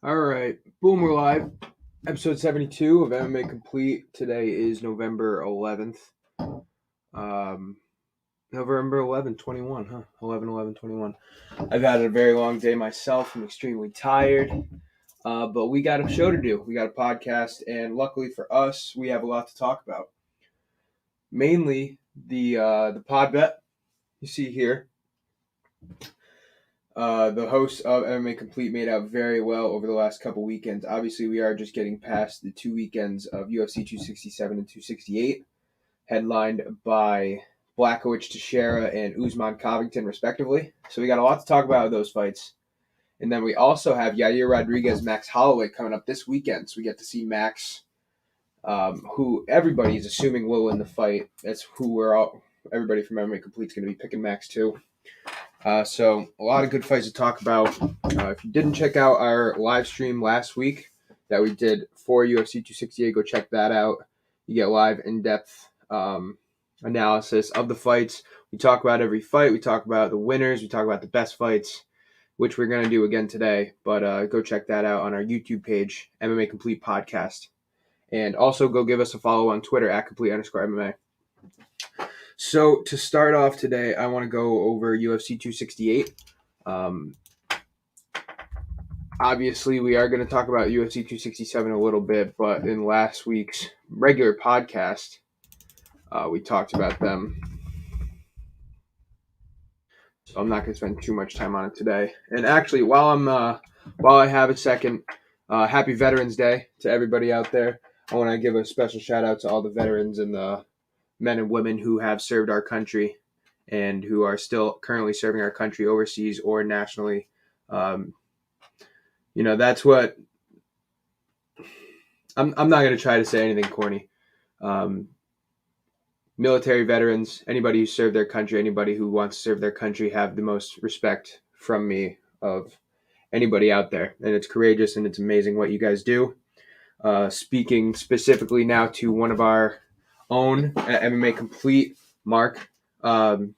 All right, boom, we're live. Episode 72 of MMA Complete. Today is November 11th. November 11th, 21, huh? 11/11/21. I've had a very long day myself. I'm extremely tired. But we got a show to do. We got a podcast, and luckily for us, we have a lot to talk about. Mainly the pod bet you see here. The hosts of MMA Complete made out very well over the last couple weekends. Obviously, we are just getting past the 2 weekends of UFC 267 and 268, headlined by Blachowicz, Teixeira, and Usman Covington, respectively. So we got a lot to talk about with those fights. And then we also have Yair Rodriguez, Max Holloway coming up this weekend. So we get to see Max, who everybody is assuming will win the fight. That's who everybody from MMA Complete is going to be picking Max too. So a lot of good fights to talk about. If you didn't check out our live stream last week that we did for UFC 268, go check that out. You get live in-depth analysis of the fights. We talk about every fight. We talk about the winners. We talk about the best fights, which we're going to do again today. But go check that out on our YouTube page, MMA Complete Podcast. And also go give us a follow on Twitter at @complete_MMA. So to start off today, I want to go over UFC 268. Obviously, we are going to talk about UFC 267 a little bit, but in last week's regular podcast, we talked about them. So I'm not going to spend too much time on it today. And actually, while I have a second, happy Veterans Day to everybody out there. I want to give a special shout out to all the veterans and the men and women who have served our country and who are still currently serving our country overseas or nationally. That's what I'm not going to try to say anything corny. Military veterans, anybody who served their country, anybody who wants to serve their country, have the most respect from me of anybody out there. And it's courageous and it's amazing what you guys do. Speaking specifically now to one of our own at MMA Complete, Mark. Hope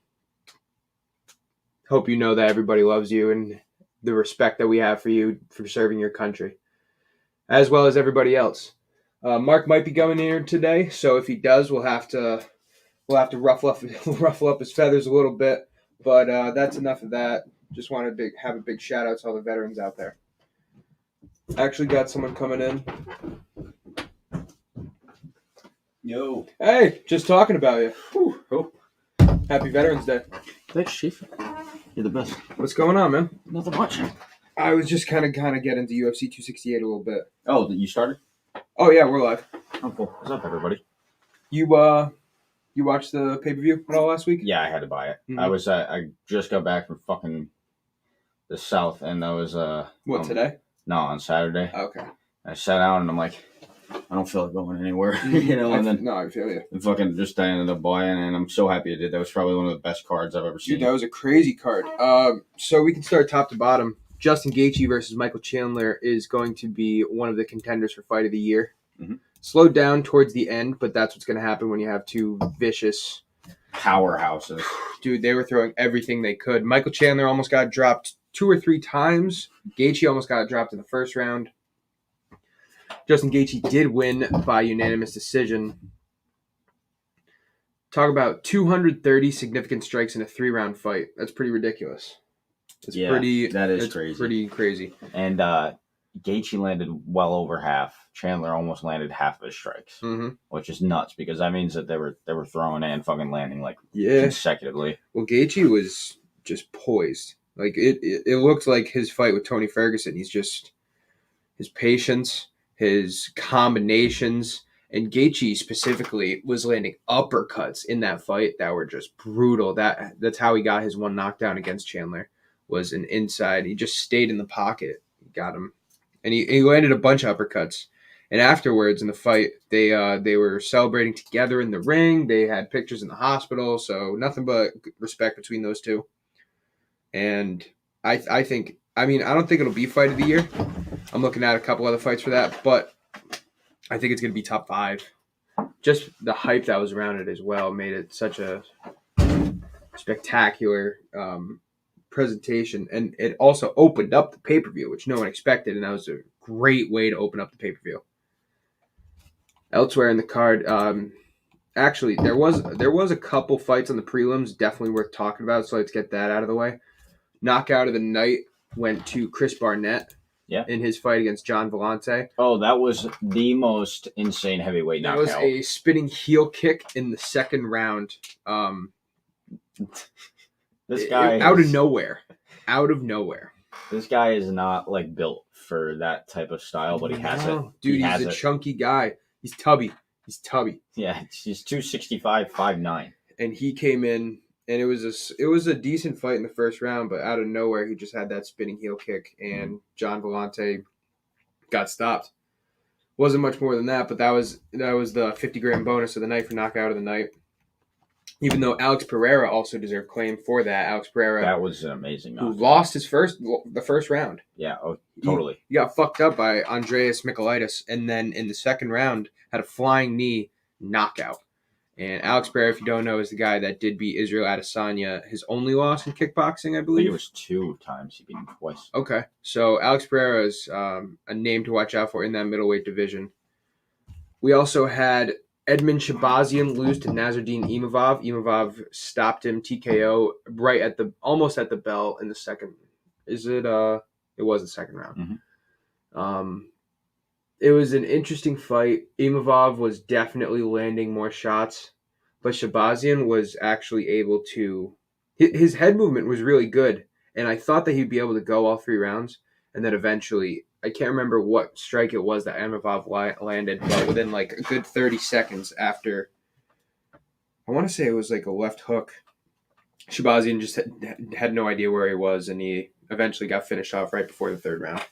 you know that everybody loves you and the respect that we have for you for serving your country, as well as everybody else. Mark might be coming here today, so if he does, we'll have to ruffle up his feathers a little bit. But that's enough of that. Just want to have a big shout out to all the veterans out there. Actually got someone coming in. Yo. Hey, just talking about you. Whew. Oh. Happy Veterans Day. Thanks, Chief. You're the best. What's going on, man? Nothing much. I was just kind of get into UFC 268 a little bit. Oh, you started? Oh, yeah, we're live. Oh, cool. What's up, everybody? You watched the pay-per-view at all last week? Yeah, I had to buy it. Mm-hmm. I just got back from fucking the South, and that was today? No, on Saturday. Okay. I sat down, and I'm like, I don't feel like going anywhere, I feel you. And fucking just I ended up buying, and I'm so happy I did. That was probably one of the best cards I've ever seen. Dude, that was a crazy card. So we can start top to bottom. Justin Gaethje versus Michael Chandler is going to be one of the contenders for Fight of the Year. Mm-hmm. Slowed down towards the end, but that's what's going to happen when you have two vicious powerhouses. Dude, they were throwing everything they could. Michael Chandler almost got dropped 2 or 3 times. Gaethje almost got dropped in the first round. Justin Gaethje did win by unanimous decision. Talk about 230 significant strikes in a 3-round fight. That's pretty ridiculous. That is crazy. Pretty crazy. And Gaethje landed well over half. Chandler almost landed half of his strikes, which is nuts because that means that they were throwing and fucking landing consecutively. Well, Gaethje was just poised. Like it looked like his fight with Tony Ferguson. He's just his patience, his combinations, and Gaethje specifically was landing uppercuts in that fight that were just brutal. That's how he got his one knockdown against Chandler. Was an inside. He just stayed in the pocket. Got him. And he landed a bunch of uppercuts. And afterwards in the fight, they were celebrating together in the ring. They had pictures in the hospital. So nothing but respect between those two. And I don't think it'll be Fight of the Year. I'm looking at a couple other fights for that. But I think it's going to be top 5. Just the hype that was around it as well made it such a spectacular presentation, and it also opened up the pay-per-view, which no one expected, and that was a great way to open up the pay-per-view. Elsewhere in the card, actually, there was a couple fights on the prelims definitely worth talking about, so let's get that out of the way. Knockout of the night went to Chris Barnett in his fight against John Vellante. Oh, that was the most insane heavyweight knockout. That was a spinning heel kick in the second round. This guy out of nowhere. This guy is not like built for that type of style, but he has it. Dude, he's a chunky guy. He's tubby. Yeah, he's 265, 5'9". And he came in, and it was a decent fight in the first round, but out of nowhere, he just had that spinning heel kick, and John Vellante got stopped. Wasn't much more than that, but that was the $50,000 bonus of the night for knockout of the night. Even though Alex Pereira also deserved claim for that. Alex Pereira, that was an amazing knockout. Who lost the first round. Yeah, totally. He got fucked up by Andreas Michailidis, and then in the second round had a flying knee knockout. And Alex Pereira, if you don't know, is the guy that did beat Israel Adesanya. His only loss in kickboxing, I believe. I think it was 2 times. He beat him twice. Okay, so Alex Pereira is a name to watch out for in that middleweight division. We also had Edmund Shabazian lose to Nasruddin Imavov. Imavov stopped him TKO right almost at the bell in the second. It was the second round. Mm-hmm. It was an interesting fight. Imavov was definitely landing more shots, but Shabazian was actually able to. His head movement was really good, and I thought that he'd be able to go all 3 rounds, and then eventually. I can't remember what strike it was that Imavov landed, but within like a good 30 seconds after, I want to say it was like a left hook, Shabazian just had no idea where he was, and he eventually got finished off right before the 3rd round.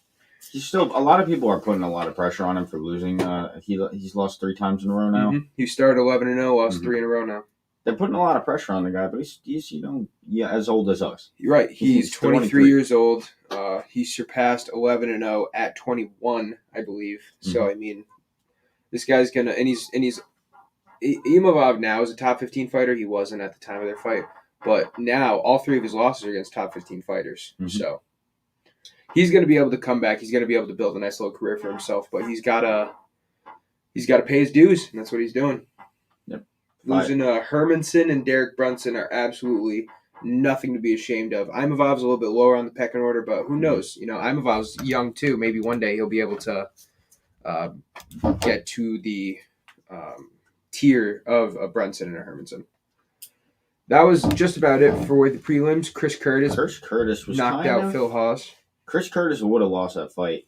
A lot of people are putting a lot of pressure on him for losing. He's lost 3 times in a row now. Mm-hmm. He started 11-0, lost 3 in a row now. They're putting a lot of pressure on the guy, but he's as old as us. You're right. He's 23 years old. He surpassed 11-0 at 21, I believe. Mm-hmm. So I mean, this guy's gonna Imavov now is a top 15 fighter. He wasn't at the time of their fight, but now all 3 of his losses are against top 15 fighters. Mm-hmm. So he's gonna be able to come back. He's gonna be able to build a nice little career for himself. But he's gotta pay his dues, and that's what he's doing. Yep. Losing Hermanson and Derek Brunson are absolutely nothing to be ashamed of. Imavov's a little bit lower on the pecking order, but who knows? Imavov's young too. Maybe one day he'll be able to get to the tier of Brunson and a Hermanson. That was just about it for the prelims. Chris Curtis was knocked out Phil Hawes. Chris Curtis would have lost that fight.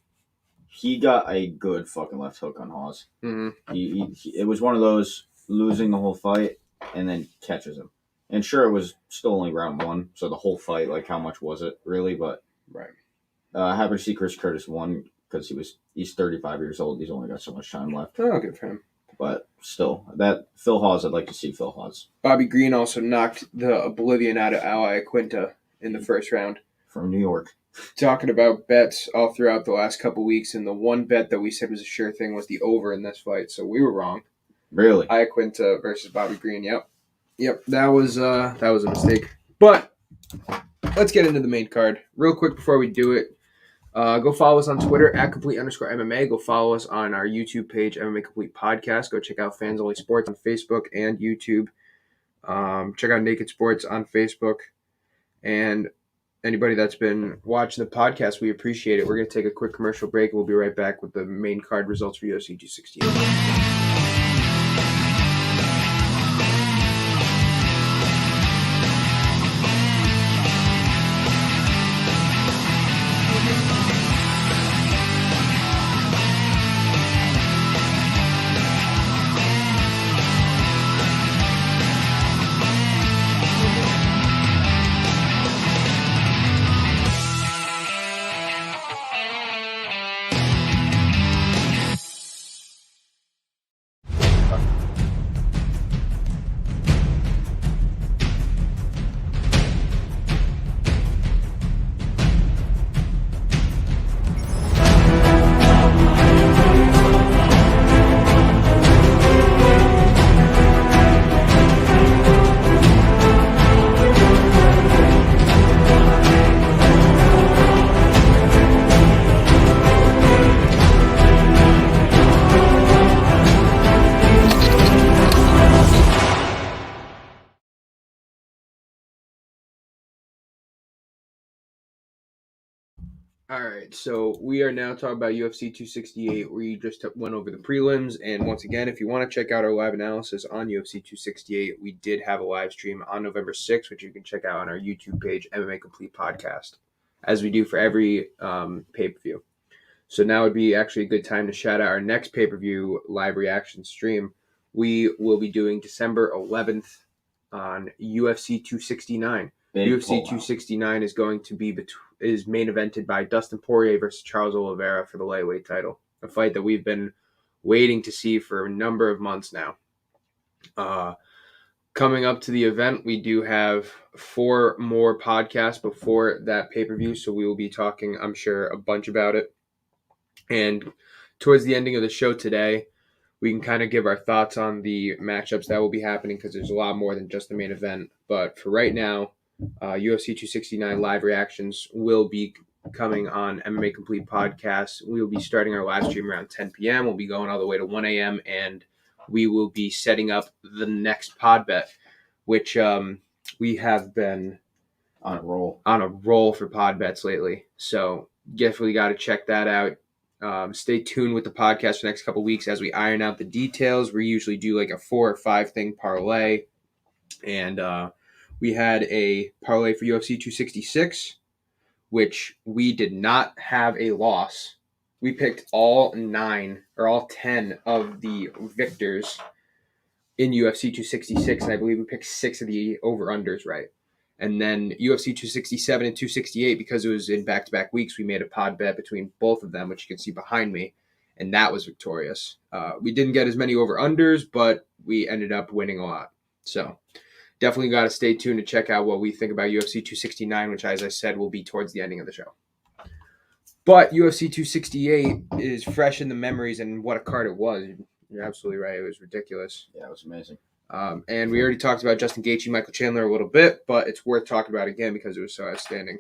He got a good fucking left hook on Hawes. Mm-hmm. It was one of those losing the whole fight and then catches him. And sure, it was still only round 1, so the whole fight, like how much was it really? But right, happy to see Chris Curtis won because he's 35 years old. He's only got so much time left. Oh, good for him. But still, that Phil Hawes, I'd like to see Phil Hawes. Bobby Green also knocked the Bolivian out of Ally Quinta in the first round. From New York. Talking about bets all throughout the last couple weeks, and the one bet that we said was a sure thing was the over in this fight, so we were wrong. Really? Ally Quinta versus Bobby Green, Yep, that was a mistake. But let's get into the main card. Real quick before we do it, go follow us on Twitter at @complete_MMA. Go follow us on our YouTube page, MMA Complete Podcast. Go check out Fans Only Sports on Facebook and YouTube. Check out Naked Sports on Facebook. And anybody that's been watching the podcast, we appreciate it. We're going to take a quick commercial break, and we'll be right back with the main card results for UFC 268. All right, so we are now talking about UFC 268. We just went over the prelims, and once again, if you want to check out our live analysis on UFC 268, we did have a live stream on November 6th, which you can check out on our YouTube page, MMA Complete Podcast, as we do for every pay-per-view. So now would be actually a good time to shout out our next pay-per-view live reaction stream. We will be doing December 11th on UFC 269. UFC 269 is going to be is main evented by Dustin Poirier versus Charles Oliveira for the lightweight title, a fight that we've been waiting to see for a number of months now. Coming up to the event, we do have 4 more podcasts before that pay-per-view, so we will be talking, I'm sure, a bunch about it. And towards the ending of the show today, we can kind of give our thoughts on the matchups that will be happening because there's a lot more than just the main event. But for right now, UFC 269 live reactions will be coming on MMA Complete Podcast. We will be starting our live stream around 10 p.m. We'll be going all the way to 1 a.m. and we will be setting up the next pod bet, which we have been on a roll for pod bets lately. So definitely got to check that out. Stay tuned with the podcast for the next couple of weeks as we iron out the details. We usually do like a 4 or 5 thing parlay. And we had a parlay for UFC 266, which we did not have a loss. We picked all 9 or all 10 of the victors in UFC 266, and I believe we picked 6 of the over-unders right. And then UFC 267 and 268, because it was in back-to-back weeks, we made a pod bet between both of them, which you can see behind me, and that was victorious. We didn't get as many over-unders, but we ended up winning a lot. So definitely got to stay tuned to check out what we think about UFC 269, which, as I said, will be towards the ending of the show. But UFC 268 is fresh in the memories, and what a card it was. You're absolutely right. It was ridiculous. Yeah, it was amazing. And we already talked about Justin Gaethje, Michael Chandler a little bit, but it's worth talking about again because it was so outstanding.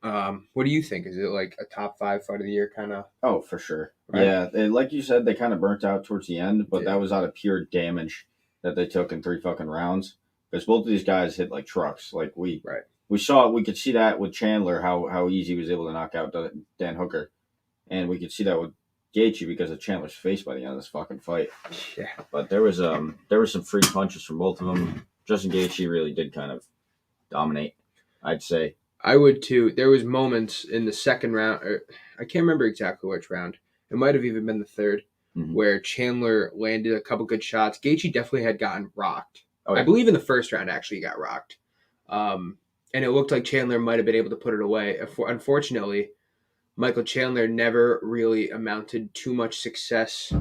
What do you think? Is it like a top 5 fight of the year kind of? Oh, for sure. Right? Yeah, and like you said, they kind of burnt out towards the end, but that was out of pure damage that they took in 3 fucking rounds. Because both of these guys hit like trucks. Like we could see that with Chandler, how easy he was able to knock out Dan Hooker. And we could see that with Gaethje because of Chandler's face by the end of this fucking fight. Yeah. But there was some free punches from both of them. Justin Gaethje really did kind of dominate, I'd say. I would too. There was moments in the second round, or I can't remember exactly which round. It might have even been the third, where Chandler landed a couple good shots. Gaethje definitely had gotten rocked. Oh, yeah. I believe in the first round actually he got rocked. And it looked like Chandler might have been able to put it away. Unfortunately, Michael Chandler never really amounted too much success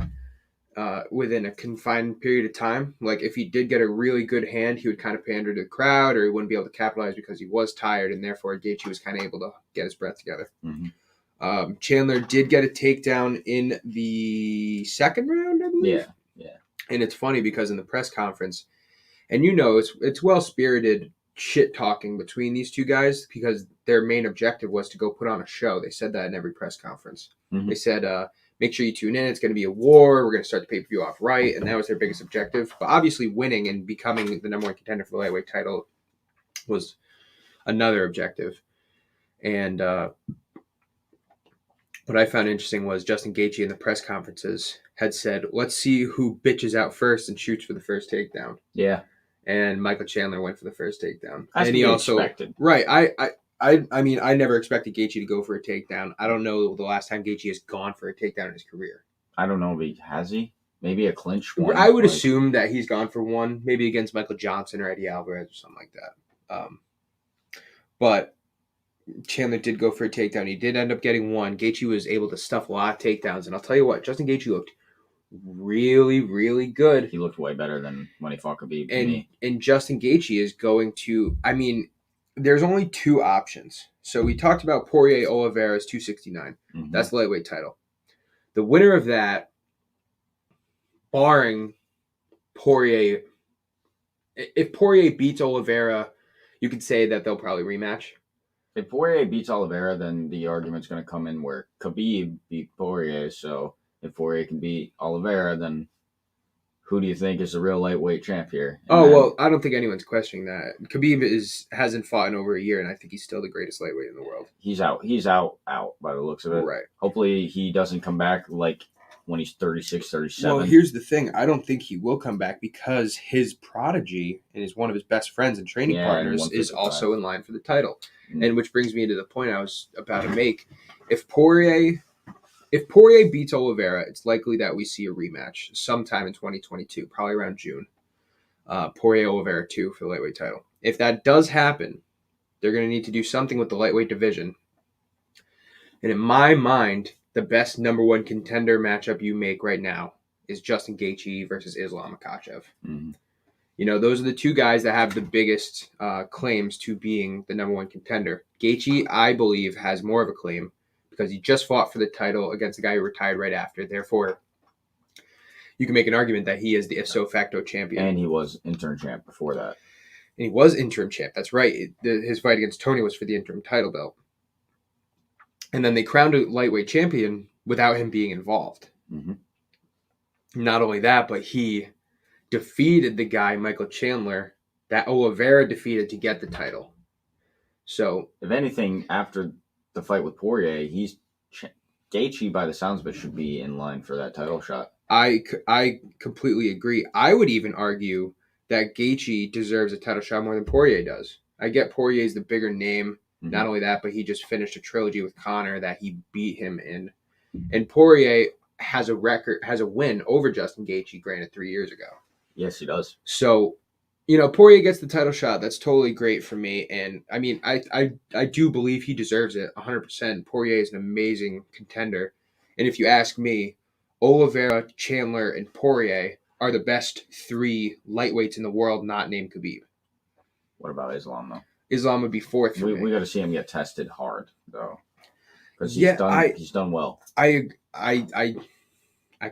within a confined period of time. Like if he did get a really good hand, he would kind of pander to the crowd, or he wouldn't be able to capitalize because he was tired, and therefore Gaethje was kind of able to get his breath together. Mm-hmm. Chandler did get a takedown in the second round, I believe. Yeah. And it's funny because in the press conference, and it's well-spirited shit talking between these two guys because their main objective was to go put on a show. They said that in every press conference. Mm-hmm. They said, make sure you tune in. It's going to be a war. We're going to start the pay-per-view off right. And that was their biggest objective. But obviously winning and becoming the number 1 contender for the lightweight title was another objective. And what I found interesting was Justin Gaethje in the press conferences had said, let's see who bitches out first and shoots for the first takedown. Yeah. And Michael Chandler went for the first takedown. That's and he also expected. Right. I mean, I never expected Gaethje to go for a takedown. I don't know the last time Gaethje has gone for a takedown in his career. I don't know if has he? Maybe a clinch one. I would assume that he's gone for one, maybe against Michael Johnson or Eddie Alvarez or something like that. But Chandler did go for a takedown. He did end up getting one. Gaethje was able to stuff a lot of takedowns. And I'll tell you what, Justin Gaethje looked really, really good. He looked way better than when he fought Khabib. And Justin Gaethje is going to, I mean, there's only 2 options. So we talked about Poirier Oliveira's 269. Mm-hmm. That's the lightweight title. The winner of that, barring Poirier, if Poirier beats Oliveira, you could say that they'll probably rematch. If Poirier beats Oliveira, then the argument's going to come in where Khabib beat Poirier. So if Poirier can beat Oliveira, then who do you think is the real lightweight champ here? Well, I don't think anyone's questioning that. Khabib hasn't fought in over a year, and I think he's still the greatest lightweight in the world. He's out by the looks of it. Right. Hopefully he doesn't come back like when he's 36, 37. Well, here's the thing. I don't think he will come back because his prodigy and is one of his best friends and training partners is also in line for the title. Mm-hmm. And which brings me to the point I was about to make. If Poirier beats Oliveira, it's likely that we see a rematch sometime in 2022, probably around June. Poirier-Oliveira 2 for the lightweight title. If that does happen, they're going to need to do something with the lightweight division. And in my mind, the best number one contender matchup you make right now is Justin Gaethje versus Islam Makhachev. Mm-hmm. You know, those are the two guys that have the biggest claims to being the number one contender. Gaethje, I believe, has more of a claim because he just fought for the title against a guy who retired right after. Therefore, you can make an argument that he is the ipso facto champion. And he was interim champ before that. And he was interim champ. That's right. His fight against Tony was for the interim title belt. And then they crowned a lightweight champion without him being involved. Mm-hmm. Not only that, but he defeated the guy, Michael Chandler, that Oliveira defeated to get the title. So, if anything, after the fight with Poirier, Gaethje, by the sounds of it, should be in line for that title shot. I completely agree. I would even argue that Gaethje deserves a title shot more than Poirier does. I get Poirier's the bigger name. Mm-hmm. Not only that, but he just finished a trilogy with Conor that he beat him in. And Poirier has a win over Justin Gaethje, granted 3 years ago. Yes, he does. So, you know, Poirier gets the title shot. That's totally great for me. And, I mean, I do believe he deserves it 100%. Poirier is an amazing contender. And if you ask me, Oliveira, Chandler, and Poirier are the best three lightweights in the world not named Khabib. What about Islam, though? Islam would be fourth for me. We got to see him get tested hard, though. Because he's done well. I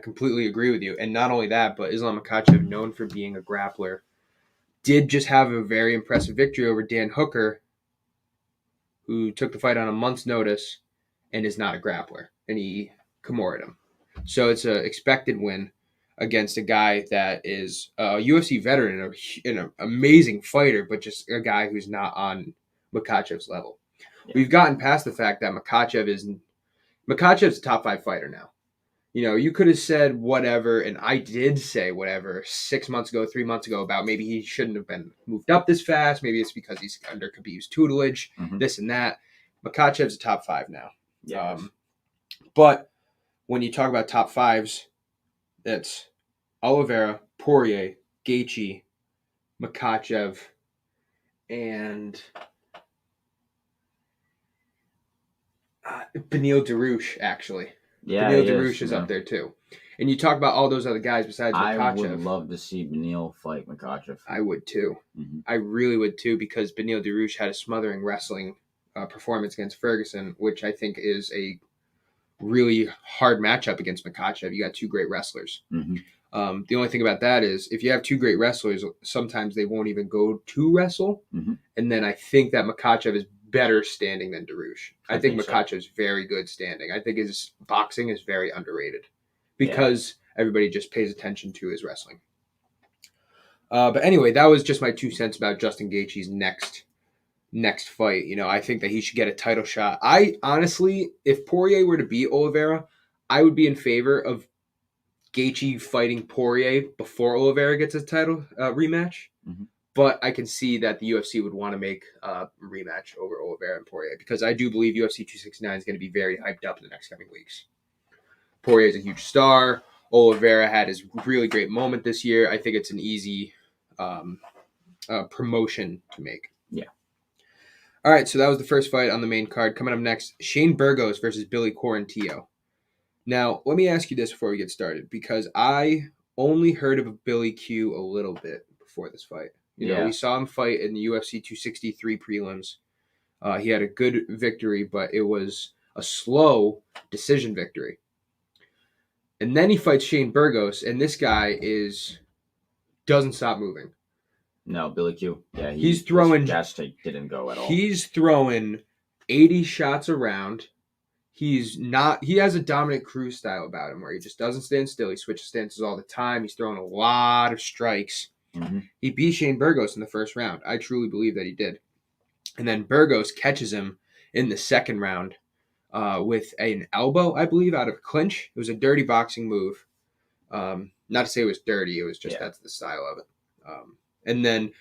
completely agree with you. And not only that, but Islam Makhachev, known for being a grappler, did just have a very impressive victory over Dan Hooker, who took the fight on a month's notice and is not a grappler. And he Kimura'd him. So it's an expected win against a guy that is a UFC veteran and an amazing fighter, but just a guy who's not on Makhachev's level. Yeah. We've gotten past the fact that Makhachev's a top 5 fighter now. You know, you could have said whatever, and I did say whatever 6 months ago, 3 months ago about maybe he shouldn't have been moved up this fast. Maybe it's because he's under Khabib's tutelage, this and that. Makhachev's a top 5 now. Yes. But when you talk about top 5s, that's Oliveira, Poirier, Gaethje, Makhachev, and Beneil Dariush, actually. Yeah, Beneil Dariush is up there, too. And you talk about all those other guys besides Makhachev. I would love to see Beneil fight Makhachev. I would, too. Mm-hmm. I really would, too, because Beneil Dariush had a smothering wrestling performance against Ferguson, which I think is a really hard matchup against Makhachev. You got two great wrestlers. Mm-hmm. The only thing about that is if you have two great wrestlers, sometimes they won't even go to wrestle. Mm-hmm. And then I think that Makhachev is better standing than Dariush. I think Makhachev's very good standing. I think his boxing is very underrated because everybody just pays attention to his wrestling. But anyway, that was just my 2 cents about Justin Gaethje's next fight. You know, I think that he should get a title shot. I honestly, if Poirier were to beat Oliveira, I would be in favor of Gaethje fighting Poirier before Oliveira gets his title rematch. Mm-hmm. But I can see that the UFC would want to make a rematch over Oliveira and Poirier because I do believe UFC 269 is going to be very hyped up in the next coming weeks. Poirier is a huge star. Oliveira had his really great moment this year. I think it's an easy promotion to make. Yeah. All right, so that was the first fight on the main card. Coming up next, Shane Burgos versus Billy Quarantillo. Now, let me ask you this before we get started, because I only heard of Billy Q a little bit before this fight. You know, we saw him fight in the UFC 263 prelims. He had a good victory, but it was a slow decision victory. And then he fights Shane Burgos, and this guy doesn't stop moving. No, Billy Q. Yeah, he's throwing. Gas tank didn't go at all. He's throwing 80 shots around. He has a dominant cruise style about him where he just doesn't stand still. He switches stances all the time. He's throwing a lot of strikes. Mm-hmm. He beat Shane Burgos in the first round. I truly believe that he did. And then Burgos catches him in the second round with an elbow, I believe, out of a clinch. It was a dirty boxing move. Not to say it was dirty. It was just that's the style of it. And then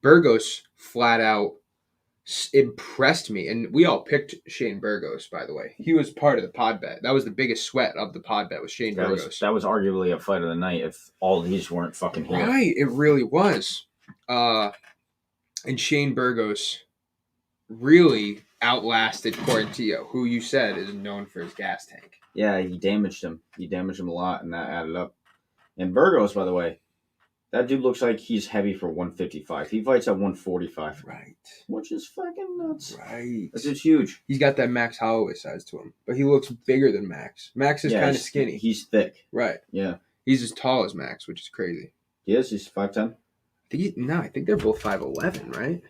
Burgos flat out impressed me. And we all picked Shane Burgos, by the way. He was part of the pod bet. That was the biggest sweat of the pod bet was Shane Burgos. That was arguably a fight of the night if all these weren't fucking here. Right, it really was. And Shane Burgos really outlasted Quarantillo, who you said is known for his gas tank. Yeah, he damaged him. He damaged him a lot, and that added up. And Burgos, by the way, that dude looks like he's heavy for 155. He fights at 145. Right. Which is fucking nuts. Right. This is huge. He's got that Max Holloway size to him, but he looks bigger than Max. Max is kind of skinny. He's thick. Right. Yeah. He's as tall as Max, which is crazy. He is? He's 5'10"? I think they're both 5'11", right?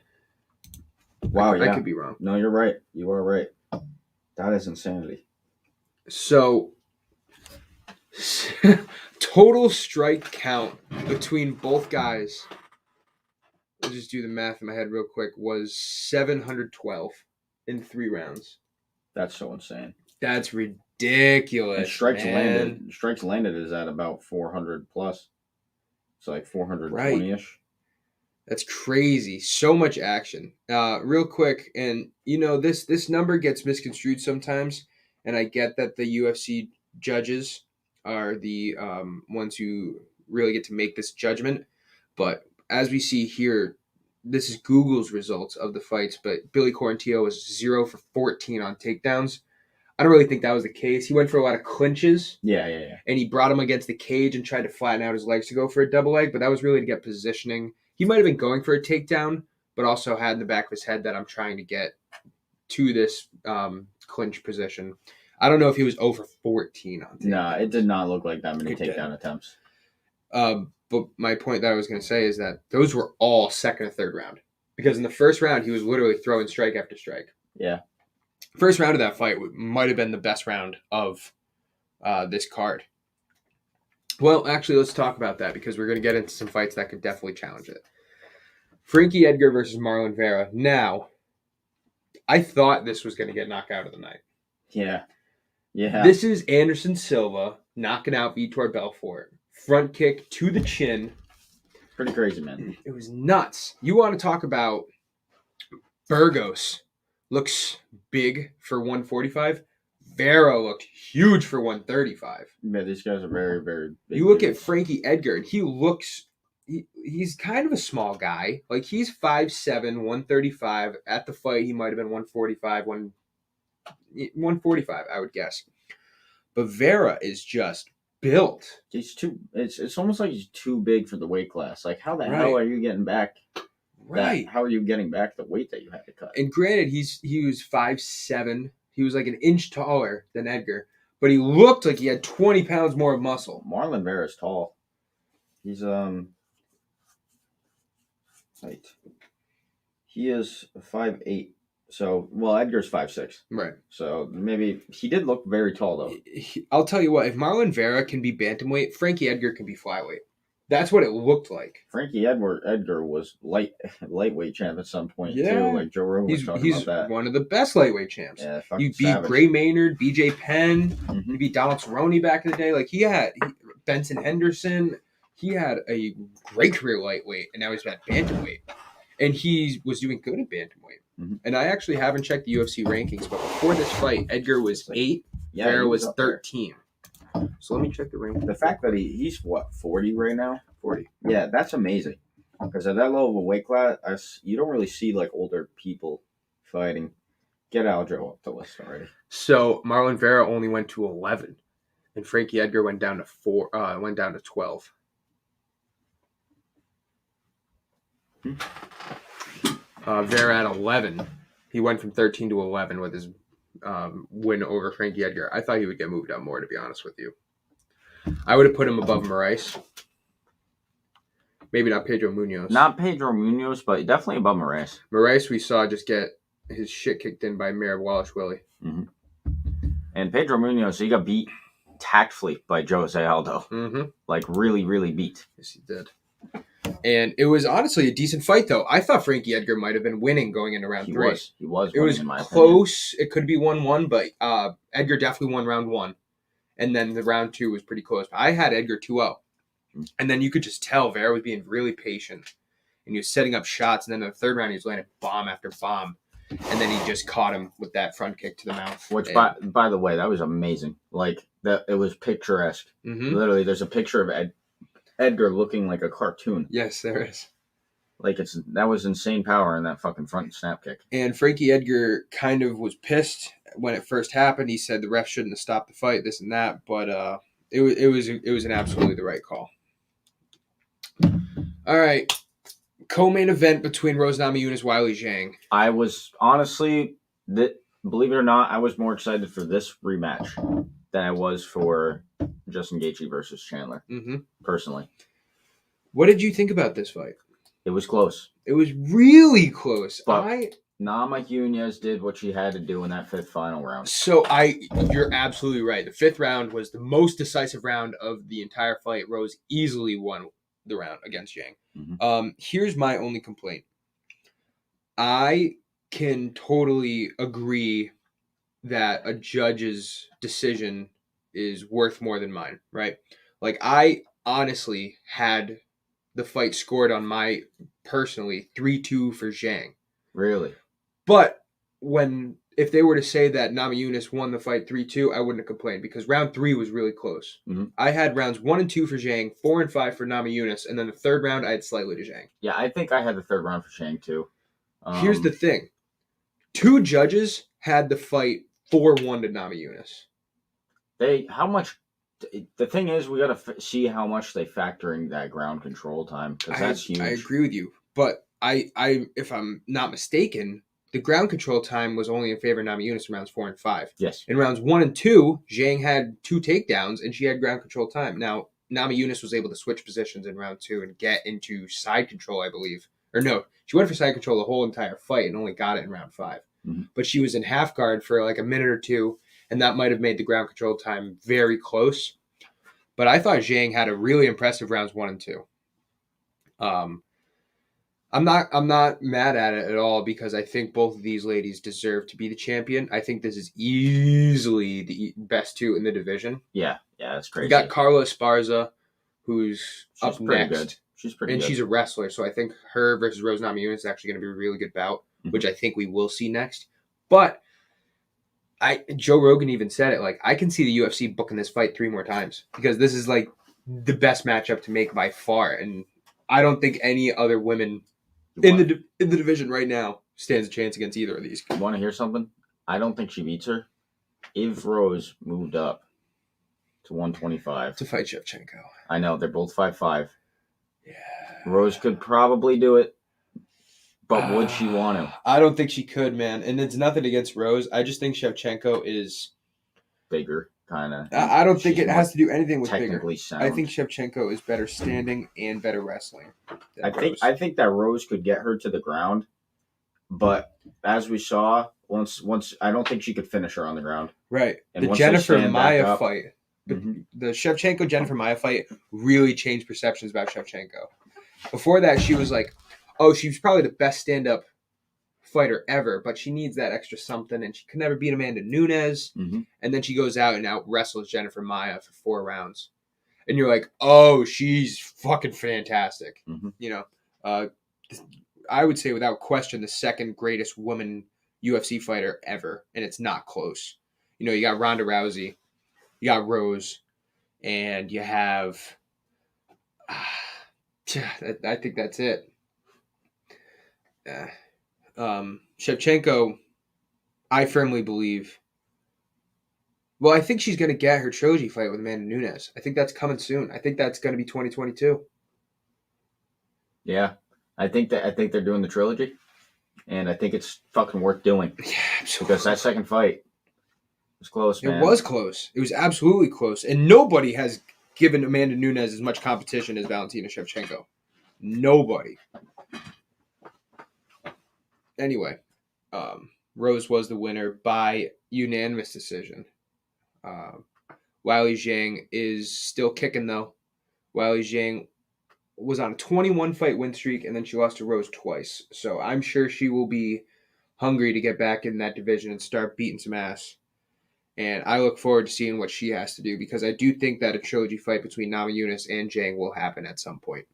Wow, I could be wrong. No, you're right. You are right. That is insanity. So, total strike count between both guys, I'll just do the math in my head real quick, was 712 in 3 rounds. That's so insane. That's ridiculous. And strikes landed is at about 400 plus. It's like 420-ish. Right. That's crazy. So much action. Real quick, and this number gets misconstrued sometimes, and I get that the UFC judges are the ones who really get to make this judgment. But as we see here, this is Google's results of the fights, but Billy Quarantillo was 0 for 14 on takedowns. I don't really think that was the case. He went for a lot of clinches. Yeah. And he brought him against the cage and tried to flatten out his legs to go for a double leg, but that was really to get positioning. He might have been going for a takedown, but also had in the back of his head that I'm trying to get to this clinch position. I don't know if he was 0 for 14 on takedowns. No, it did not look like that many takedown attempts. But my point that I was going to say is that those were all second or third round. Because in the first round, he was literally throwing strike after strike. Yeah. First round of that fight might have been the best round of this card. Well, actually, let's talk about that because we're going to get into some fights that could definitely challenge it. Frankie Edgar versus Marlon Vera. Now, I thought this was going to get knocked out of the night. Yeah. This is Anderson Silva knocking out Vitor Belfort. Front kick to the chin. Pretty crazy, man. It was nuts. You want to talk about Burgos looks big for 145. Vera looked huge for 135. Yeah, these guys are very, very big. You look at Frankie Edgar, and he's kind of a small guy. Like, he's 5'7", 135. At the fight, he might have been 145, 145, I would guess. But Vera is just built. It's almost like he's too big for the weight class. Like, how the hell are you getting back? Right. How are you getting back the weight that you had to cut? And granted, he was 5'7". He was like an inch taller than Edgar, but he looked like he had 20 pounds more of muscle. Marlon Vera is tall. He's he is 5'8". So, Edgar's 5'6". Right. So maybe he did look very tall though. I'll tell you what, if Marlon Vera can be bantamweight, Frankie Edgar can be flyweight. That's what it looked like. Frankie Edgar was lightweight champ at some point too. Like Joe Rogan was talking about that. He's one of the best lightweight champs. Yeah, you beat Gray Maynard, BJ Penn. Mm-hmm. You beat Donald Cerrone back in the day. Like Benson Henderson. He had a great career lightweight, and now he's at bantamweight. And he was doing good at bantamweight. Mm-hmm. And I actually haven't checked the UFC rankings, but before this fight, Edgar was 8, Vera was 13. So let me check the rankings. The fact that he's 40 right now? 40. Yeah, that's amazing. Because at that low of a weight class, you don't really see like older people fighting. Get Aljo up the list already. So Marlon Vera only went to 11, and Frankie Edgar went down to 12. Vera at 11. He went from 13 to 11 with his win over Frankie Edgar. I thought he would get moved up more, to be honest with you. I would have put him above Moraes. Maybe not Pedro Munoz. Not Pedro Munoz, but definitely above Moraes. Moraes we saw just get his shit kicked in by Mayor Wallace Willie. Mm-hmm. And Pedro Munoz, he got beat tactfully by Jose Aldo. Mm-hmm. Like, really, really beat. Yes, he did. And it was honestly a decent fight, though. I thought Frankie Edgar might have been winning going into round 3. He was it winning, was in my close. opinion. It could be 1-1, but Edgar definitely won round 1. And then the round 2 was pretty close. I had Edgar 2-0. And then you could just tell Vera was being really patient. And he was setting up shots. And then in the third round, he was landing bomb after bomb. And then he just caught him with that front kick to the mouth. Which, by the way, that was amazing. Like, it was picturesque. Mm-hmm. Literally, there's a picture of Edgar looking like a cartoon. Yes, there is. Like, that was insane power in that fucking front snap kick. And Frankie Edgar kind of was pissed when it first happened. He said the ref shouldn't have stopped the fight, this and that. But it was an absolutely the right call. All right. Co-main event between Rose Namajunas, Weili Zhang. I was, honestly, believe it or not, I was more excited for this rematch than I was for Justin Gaethje versus Chandler, personally. What did you think about this fight? It was close. It was really close. But Namajunas did what she had to do in that 5th final round. So you're absolutely right. The 5th round was the most decisive round of the entire fight. Rose easily won the round against Zhang. Mm-hmm. Here's my only complaint. I can totally agree that a judge's decision is worth more than mine, right? Like, I honestly had the fight scored on my, personally, 3-2 for Zhang. Really? But if they were to say that Namajunas won the fight 3-2, I wouldn't have complained because round 3 was really close. Mm-hmm. I had rounds 1 and 2 for Zhang, 4 and 5 for Namajunas, and then the 3rd round I had slightly to Zhang. Yeah, I think I had the 3rd round for Zhang too. Here's the thing. 2 judges had the fight 4-1 to Namajunas. The thing is, we got to see how much they factor in that ground control time, because that's huge. I agree with you, but I if I'm not mistaken, the ground control time was only in favor of Namajunas in rounds 4 and 5. Yes. In rounds 1 and 2, Zhang had 2 takedowns, and she had ground control time. Now, Namajunas was able to switch positions in round 2 and get into side control, I believe. Or no, she went for side control the whole entire fight and only got it in round 5. Mm-hmm. But she was in half guard for like a minute or two, and that might have made the ground control time very close. But I thought Zhang had a really impressive rounds 1 and 2. I'm not mad at it at all because I think both of these ladies deserve to be the champion. I think this is easily the best 2 in the division. Yeah, that's crazy. You got Carla Esparza, who's up next. Good. She's pretty good. And she's a wrestler, so I think her versus Rose Namajunas is actually going to be a really good bout, which I think we will see next. But Joe Rogan even said it, like, I can see the UFC booking this fight 3 more times because this is like the best matchup to make by far, and I don't think any other women in the division right now stands a chance against either of these. You want to hear something? I don't think she beats her. If Rose moved up to 125 to fight Shevchenko, I know they're both 5'5". Yeah, Rose could probably do it, but would she want to? I don't think she could, man. And it's nothing against Rose. I just think Shevchenko is bigger, kind of. I don't think it has to do anything with technically bigger. Sound. I think Shevchenko is better standing and better wrestling. I think that Rose could get her to the ground, but as we saw, once I don't think she could finish her on the ground. Right. And the Jennifer Maia up, fight. The Shevchenko Jennifer Maia fight really changed perceptions about Shevchenko. Before that, she was like, oh, she was probably the best stand-up fighter ever, but she needs that extra something, and she could never beat Amanda Nunes. Mm-hmm. And then she goes out and out-wrestles Jennifer Maia for 4 rounds. And you're like, oh, she's fucking fantastic. Mm-hmm. You know, I would say without question the second greatest woman UFC fighter ever, and it's not close. You know, you got Ronda Rousey, you got Rose, and you have... I think that's it. Shevchenko, I firmly believe... Well, I think she's going to get her trilogy fight with Amanda Nunes. I think that's coming soon. I think that's going to be 2022. Yeah, I think they're doing the trilogy, and I think it's fucking worth doing. Yeah, absolutely. Because that second fight was close, man. It was close. It was absolutely close, and nobody has given Amanda Nunes as much competition as Valentina Shevchenko. Nobody. Anyway, Rose was the winner by unanimous decision. Weili Zhang is still kicking, though. Weili Zhang was on a 21-fight win streak, and then she lost to Rose twice. So I'm sure she will be hungry to get back in that division and start beating some ass. And I look forward to seeing what she has to do, because I do think that a trilogy fight between Namajunas and Zhang will happen at some point.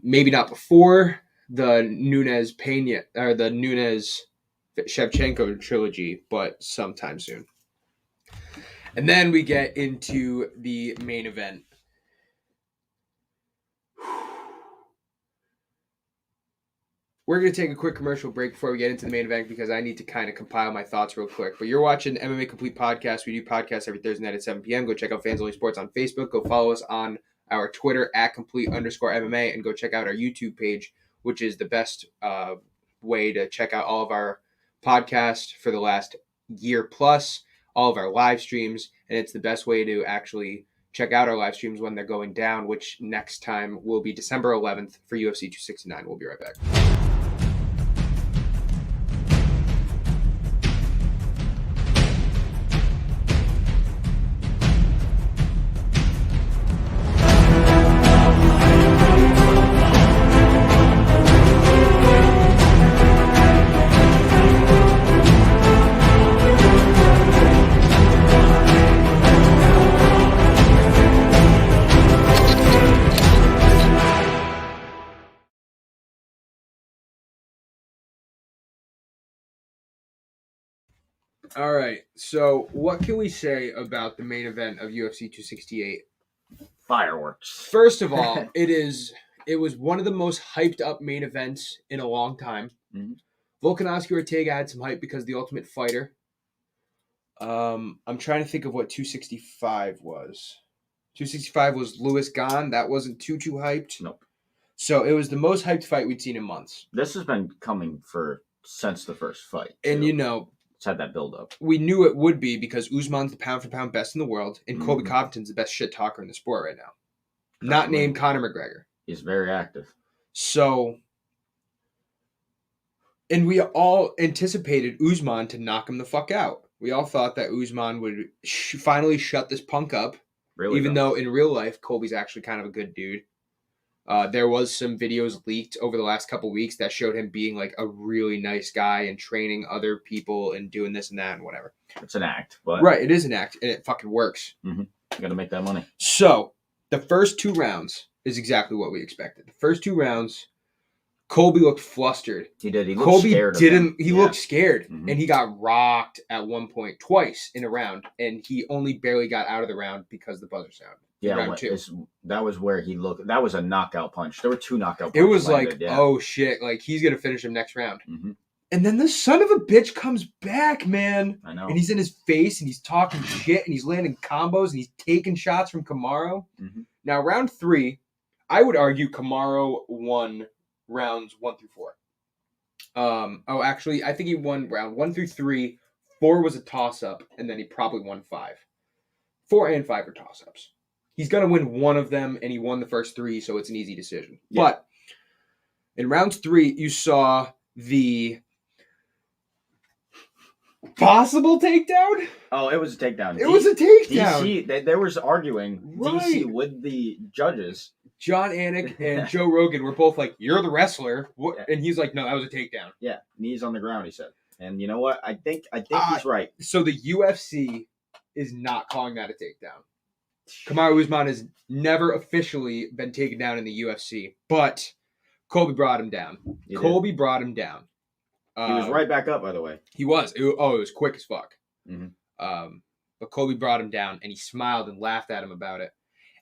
Maybe not before the Nunes Pena or the Nunes Shevchenko trilogy, but sometime soon. And then we get into the main event. We're going to take a quick commercial break before we get into the main event, because I need to kind of compile my thoughts real quick. But you're watching MMA Complete Podcast. We do podcasts every Thursday night at 7 p.m. Go check out Fans Only Sports on Facebook. Go follow us on our Twitter at complete_MMA, and go check out our YouTube page, which is the best way to check out all of our podcasts for the last year plus, all of our live streams. And it's the best way to actually check out our live streams when they're going down, which next time will be December 11th for UFC 269. We'll be right back. All right, so what can we say about the main event of UFC 268? Fireworks. First of all, it was one of the most hyped up main events in a long time. Mm-hmm. Volkanovski Ortega had some hype because the Ultimate Fighter. I'm trying to think of what 265 was. 265 was Lewis Gane. That wasn't too hyped. Nope. So it was the most hyped fight we'd seen in months. This has been coming since the first fight, too. And it's had that build up. We knew it would be, because Usman's the pound for pound best in the world, and Colby Covington's the best shit talker in the sport right now. Not named Conor McGregor. He's very active. So, and we all anticipated Usman to knock him the fuck out. We all thought that Usman would finally shut this punk up, really, even though in real life, Colby's actually kind of a good dude. There was some videos leaked over the last couple weeks that showed him being like a really nice guy and training other people and doing this and that and whatever. It's an act, but right, it is an act, and it fucking works. Mm-hmm. You got to make that money. So the first 2 rounds is exactly what we expected. The first 2 rounds, Colby looked flustered. He did. He looked scared. He looked scared, and he got rocked at one point twice in a round, and he only barely got out of the round because the buzzer sounded. Yeah, that was where he looked. That was a knockout punch. There were 2 knockout punches. It was landed, oh shit, like he's gonna finish him next round. Mm-hmm. And then the son of a bitch comes back, man. I know. And he's in his face, and he's talking shit, and he's landing combos, and he's taking shots from Kamaru. Mm-hmm. Now, round 3, I would argue Kamaru won rounds 1 through 4. Actually, I think he won round 1 through 3. 4 was a toss-up, and then he probably won 5. 4 and 5 are toss-ups. He's going to win one of them, and he won the first 3, so it's an easy decision. Yeah. But in round 3, you saw the possible takedown? Oh, it was a takedown. It was a takedown. DC, there was arguing DC with the judges. John Anik and Joe Rogan were both like, "You're the wrestler," and he's like, "No, that was a takedown." Yeah, knees on the ground, he said. And you know what? I think he's right. So the UFC is not calling that a takedown. Kamaru Usman has never officially been taken down in the UFC, but Colby brought him down. Colby brought him down. He was right back up, by the way. He was. It was quick as fuck. Mm-hmm. But Colby brought him down, and he smiled and laughed at him about it.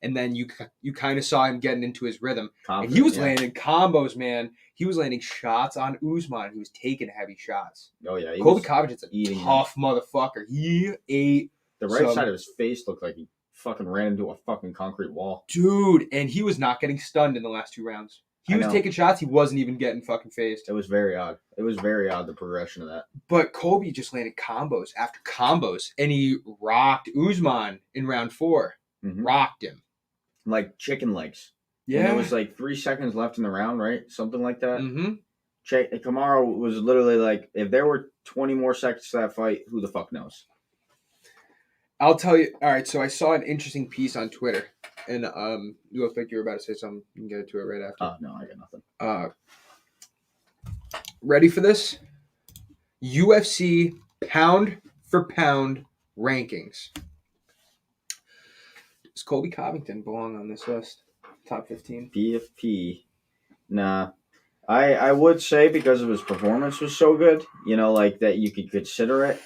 And then you kind of saw him getting into his rhythm. And he was landing combos, man. He was landing shots on Usman. He was taking heavy shots. Oh, yeah. Colby Covington's a tough motherfucker. He ate. The right side of his face looked like he fucking ran into a fucking concrete wall. Dude, and he was not getting stunned in the last 2 rounds. He was taking shots. He wasn't even getting fucking phased. It was very odd. The progression of that. But Colby just landed combos after combos, and he rocked Usman in round 4. Mm-hmm. Rocked him. Like chicken legs. Yeah. And there was like 3 seconds left in the round, right? Something like that. Mm-hmm. Kamaru was literally like, if there were 20 more seconds to that fight, who the fuck knows? I'll tell you. All right, so I saw an interesting piece on Twitter, and you look like you were about to say something. You can get to it right after. Oh no, I got nothing. Ready for this? UFC pound for pound rankings. Does Colby Covington belong on this list? Top 15? PFP. Nah. I would say because of his performance was so good, like that you could consider it.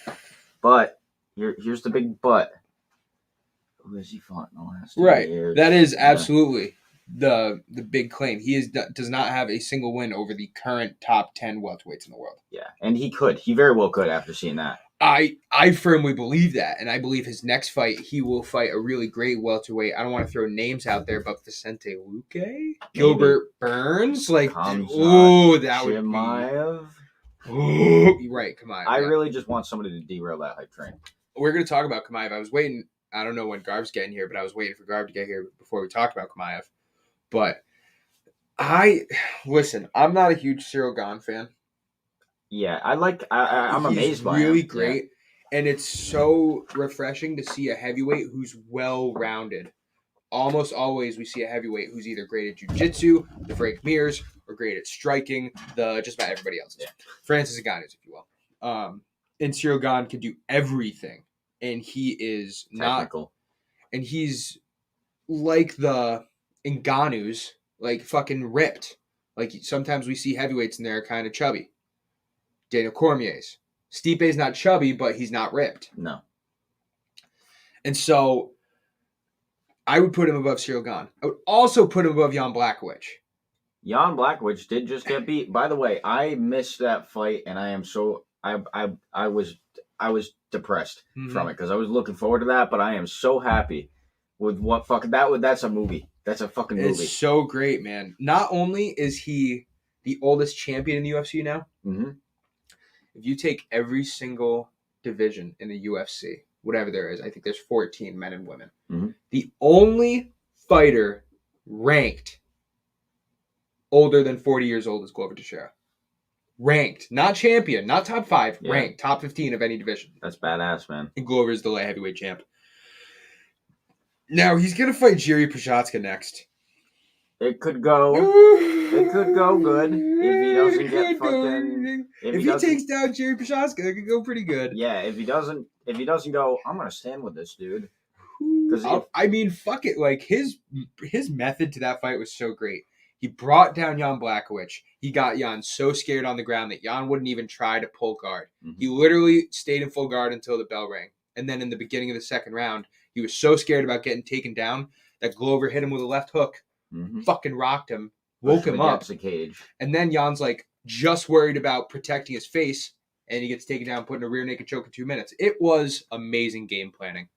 But here's the big but. Who has he fought in the last 2 years? That is absolutely the big claim. He does not have a single win over the current top 10 welterweights in the world. Yeah, and he could. He very well could after seeing that. I firmly believe that, and I believe his next fight, he will fight a really great welterweight. I don't want to throw names out there, but Vicente Luque? Gilbert Burns? Like, that would Chimaev? be... Right, Chimaev. I really just want somebody to derail that hype train. We're going to talk about Chimaev. I was waiting... I don't know when Garb's getting here, but I was waiting for Garb to get here before we talked about Chimaev. But listen, I'm not a huge Cyril Gane fan. Yeah, I'm amazed by him. He's really great, and it's so refreshing to see a heavyweight who's well-rounded. Almost always we see a heavyweight who's either great at jiu-jitsu, the Frank Mirs, or great at striking, just about everybody else. Yeah. Francis Ngannou's, if you will. And Cyril Gane can do everything. And he is technical. And he's like the Ngannou's, like fucking ripped. Like sometimes we see heavyweights and they're kind of chubby. Daniel Cormier's. Stipe's not chubby, but he's not ripped. No. And so I would put him above Cyril Gane. I would also put him above Jan Blachowicz. Jan Blachowicz did just get beat. By the way, I missed that fight, and I am so I was depressed from it because I was looking forward to that, but I am so happy with what fucking that's a movie. That's a fucking movie. It's so great, man. Not only is he the oldest champion in the UFC now, if you take every single division in the UFC, whatever there is, I think there's 14 men and women. The only fighter ranked older than 40 years old is Glover Teixeira. Ranked, not champion, not top 5, ranked, top 15 of any division. That's badass, man. And Glover is the light heavyweight champ. Now, he's going to fight Jiri Prochazka next. It could go good if he doesn't get fucking... If he takes down Jiri Prochazka, it could go pretty good. Yeah, if he doesn't go, I'm going to stand with this dude. I mean, fuck it. Like, his method to that fight was so great. He brought down Jan Blachowicz. He got Jan so scared on the ground that Jan wouldn't even try to pull guard. He literally stayed in full guard until the bell rang. And then in the beginning of the second round, he was so scared about getting taken down that Glover hit him with a left hook, fucking rocked him, woke him up. The cage. And then Jan's like just worried about protecting his face, and he gets taken down, put in a rear naked choke in 2 minutes. It was amazing game planning.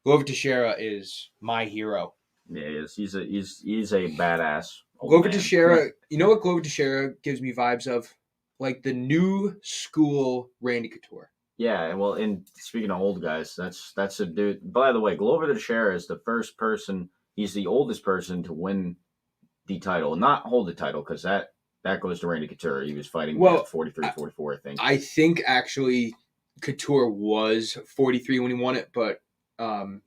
Glover Teixeira is my hero. Yeah, he is. He's a badass. Glover Teixeira, you know what Glover Teixeira gives me vibes of? Like the new school Randy Couture. Yeah, well, and speaking of old guys, that's a dude. By the way, Glover Teixeira is the first person, he's the oldest person to win the title. Not hold the title, because that goes to Randy Couture. He was fighting at 43, 44, I think. I think, actually, Couture was 43 when he won it, but Glover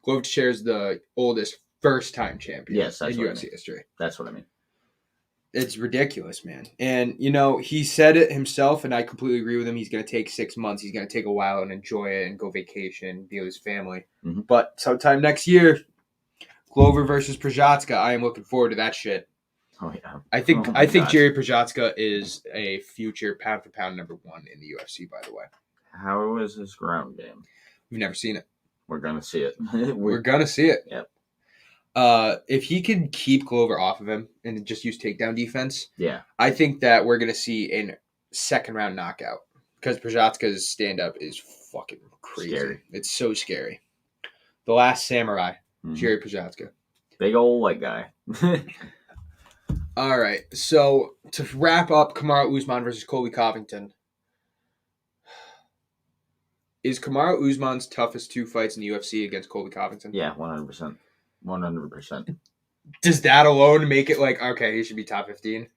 Teixeira is the oldest first-time champion in UFC history. That's what I mean. It's ridiculous, man. And, he said it himself, and I completely agree with him. He's going to take 6 months. He's going to take a while and enjoy it and go vacation, be with his family. But sometime next year, Glover versus Prochazka, I am looking forward to that shit. Oh, yeah. I think Jiri Prochazka is a future pound-for-pound number 1 in the UFC, by the way. How is his ground game? We've never seen it. We're going to see it. We're going to see it. Yep. If he can keep Glover off of him and just use takedown defense, I think that we're going to see a second-round knockout because Prochazka's stand-up is fucking crazy. Scary. It's so scary. The Last Samurai, Jiri Prochazka. Big old white guy. All right, so to wrap up Kamaru Usman versus Colby Covington, is Kamaru Usman's toughest 2 fights in the UFC against Colby Covington? Yeah, 100%. 100%. Does that alone make it like, okay, he should be top 15?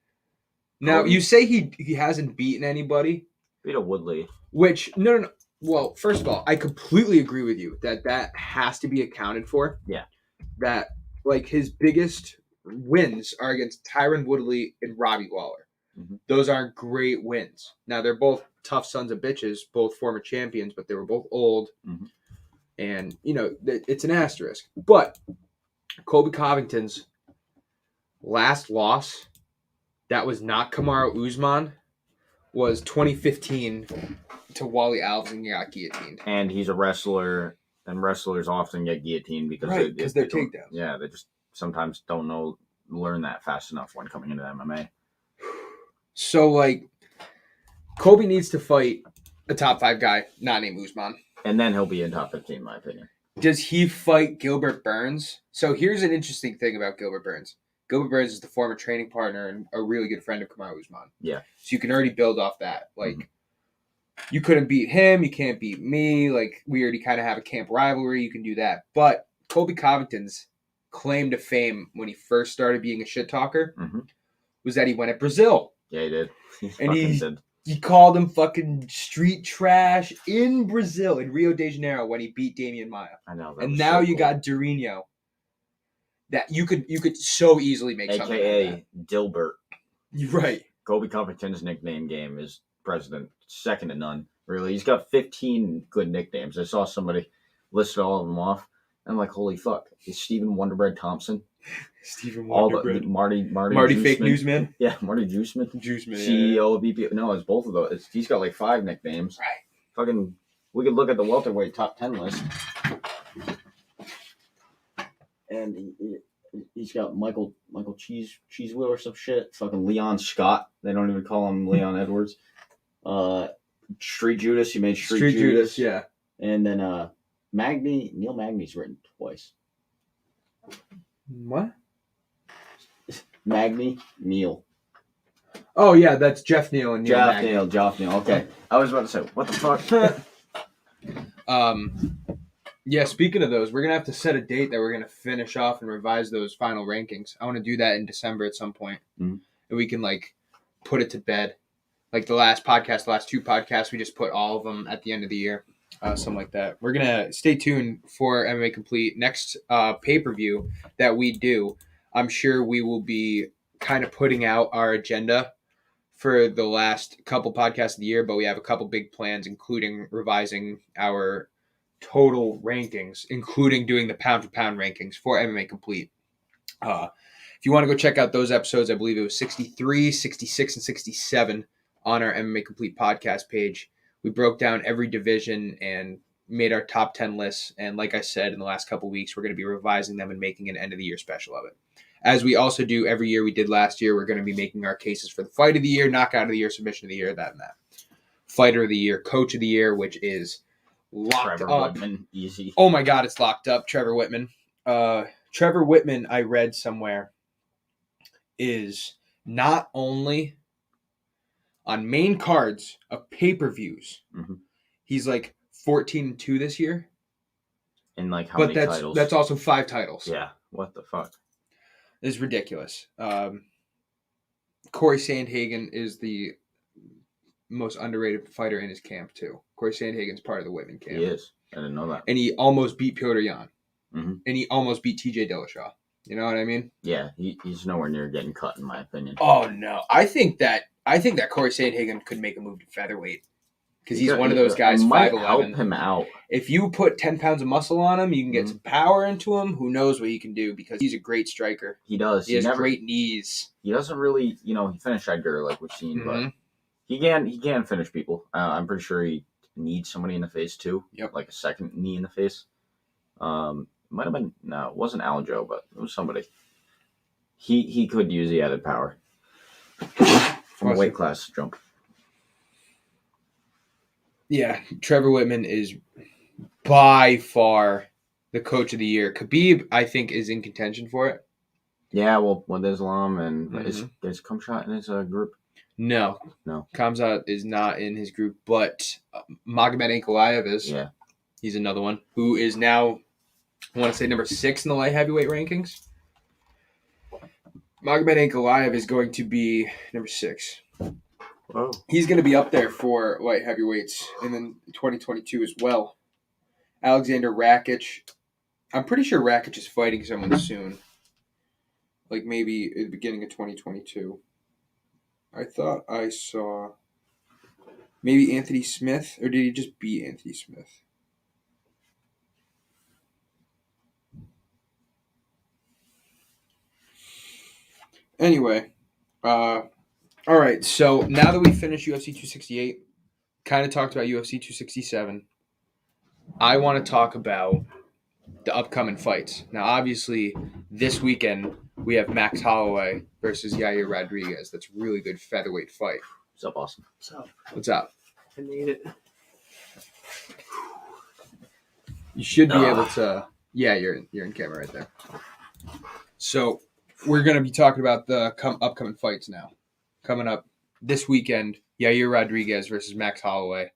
Now, you say he hasn't beaten anybody. Beat a Woodley. Which, no. Well, first of all, I completely agree with you that has to be accounted for. Yeah. That, like, his biggest wins are against Tyron Woodley and Robbie Lawler. Mm-hmm. Those aren't great wins. Now, they're both tough sons of bitches, both former champions, but they were both old. Mm-hmm. And, it's an asterisk. But Colby Covington's last loss, that was not Kamaru Usman, was 2015 to Wally Alves and got guillotined. And he's a wrestler, and wrestlers often get guillotined because they're takedowns. Yeah, they just sometimes don't learn that fast enough when coming into MMA. So, like, Colby needs to fight a top 5 guy, not named Usman. And then he'll be in top 15, in my opinion. Does he fight Gilbert Burns? So here's an interesting thing about Gilbert Burns. Gilbert Burns is the former training partner and a really good friend of Kamaru Usman. Yeah. So you can already build off that. Like, you couldn't beat him. You can't beat me. Like, we already kind of have a camp rivalry. You can do that. But Colby Covington's claim to fame when he first started being a shit talker was that he went at Brazil. Yeah, he did. He called him fucking street trash in Brazil, in Rio de Janeiro, when he beat Damian Maia. I know. And now you got Durinho. That you could so easily make something AKA like that. Dilbert. You're right. Colby Covington's nickname game is president, second to none. Really, he's got 15 good nicknames. I saw somebody listed all of them off. I'm like, holy fuck! Is Stephen Wonderbread Thompson? Stephen Wonderbread. Marty Fake Newsman. Yeah, Marty Juiceman. CEO of BP. No, it's both of those. He's got like 5 nicknames. Right. Fucking. We could look at the welterweight top 10 list. And he's got Michael Cheesewheel or some shit. Fucking Leon Scott. They don't even call him Leon Edwards. Street Judas. He made Street Judas. Yeah. And then Neil Magny's written twice. What? Magny, Neil. Oh yeah, that's Jeff Neal and Neil. Jeff Neal. Okay, I was about to say, what the fuck? Yeah, speaking of those, we're going to have to set a date that we're going to finish off and revise those final rankings. I want to do that in December at some point. Mm-hmm. And we can, like, put it to bed. Like the last 2 podcasts, we just put all of them at the end of the year. Something like that. We're going to stay tuned for MMA Complete. Next pay-per-view that we do, I'm sure we will be kind of putting out our agenda for the last couple podcasts of the year, but we have a couple big plans, including revising our total rankings, including doing the pound-for-pound rankings for MMA Complete. If you want to go check out those episodes, I believe it was 63, 66, and 67 on our MMA Complete podcast page. We broke down every division and made our top 10 lists. And like I said, in the last couple weeks, we're going to be revising them and making an end-of-the-year special of it. As we also do every year we did last year, we're going to be making our cases for the fight of the year, knockout of the year, submission of the year, that and that. Fighter of the year, coach of the year, which is locked Trevor up. Whitman, easy. Oh my God, it's locked up. Trevor Whitman. Trevor Whitman, I read somewhere, is not only on main cards of pay-per-views. Mm-hmm. He's like 14-2 this year. And like how many titles? That's also 5 titles. Yeah. What the fuck? It's ridiculous. Corey Sandhagen is the most underrated fighter in his camp too. Corey Sandhagen's part of the Whitman camp. He is. I didn't know that. And he almost beat Piotr Jan. Mm-hmm. And he almost beat TJ Dillashaw. You know what I mean? Yeah, he's nowhere near getting cut, in my opinion. Oh no, I think that Corey Sandhagen could make a move to featherweight because he's one of those guys. 5'11". Help him out. If you put 10 pounds of muscle on him, you can get some power into him. Who knows what he can do? Because he's a great striker. He does. He has great knees. He doesn't really, he finished Edgar like we've seen, but he can finish people. I'm pretty sure he needs somebody in the face too. Yep. Like a second knee in the face. Might have been, no, it wasn't Aljo, but it was somebody. He could use the added power from a weight class jump. Yeah, Trevor Whitman is by far the coach of the year. Khabib, I think, is in contention for it. Yeah, well, with Islam and is Kamzat in his group? No. Kamzat is not in his group, but Magomed Ankalaev is. Yeah. He's another one who is now, I want to say, number 6 in the light heavyweight rankings. Magomed Ankalaev is going to be number 6. Wow. He's going to be up there for light heavyweights in then 2022 as well. Alexander Rakic. I'm pretty sure Rakic is fighting someone soon. Like maybe at the beginning of 2022. I thought I saw maybe Anthony Smith, or did he just beat Anthony Smith? Anyway, all right. So now that we finished UFC 268, kind of talked about UFC 267, I want to talk about the upcoming fights. Now, obviously, this weekend we have Max Holloway versus Yair Rodriguez. That's a really good featherweight fight. What's up, Austin? What's up? What's up? I need it. You should be able to. Yeah, you're in camera right there. So we're gonna be talking about the upcoming fights now. Coming up this weekend, Yair Rodriguez versus Max Holloway.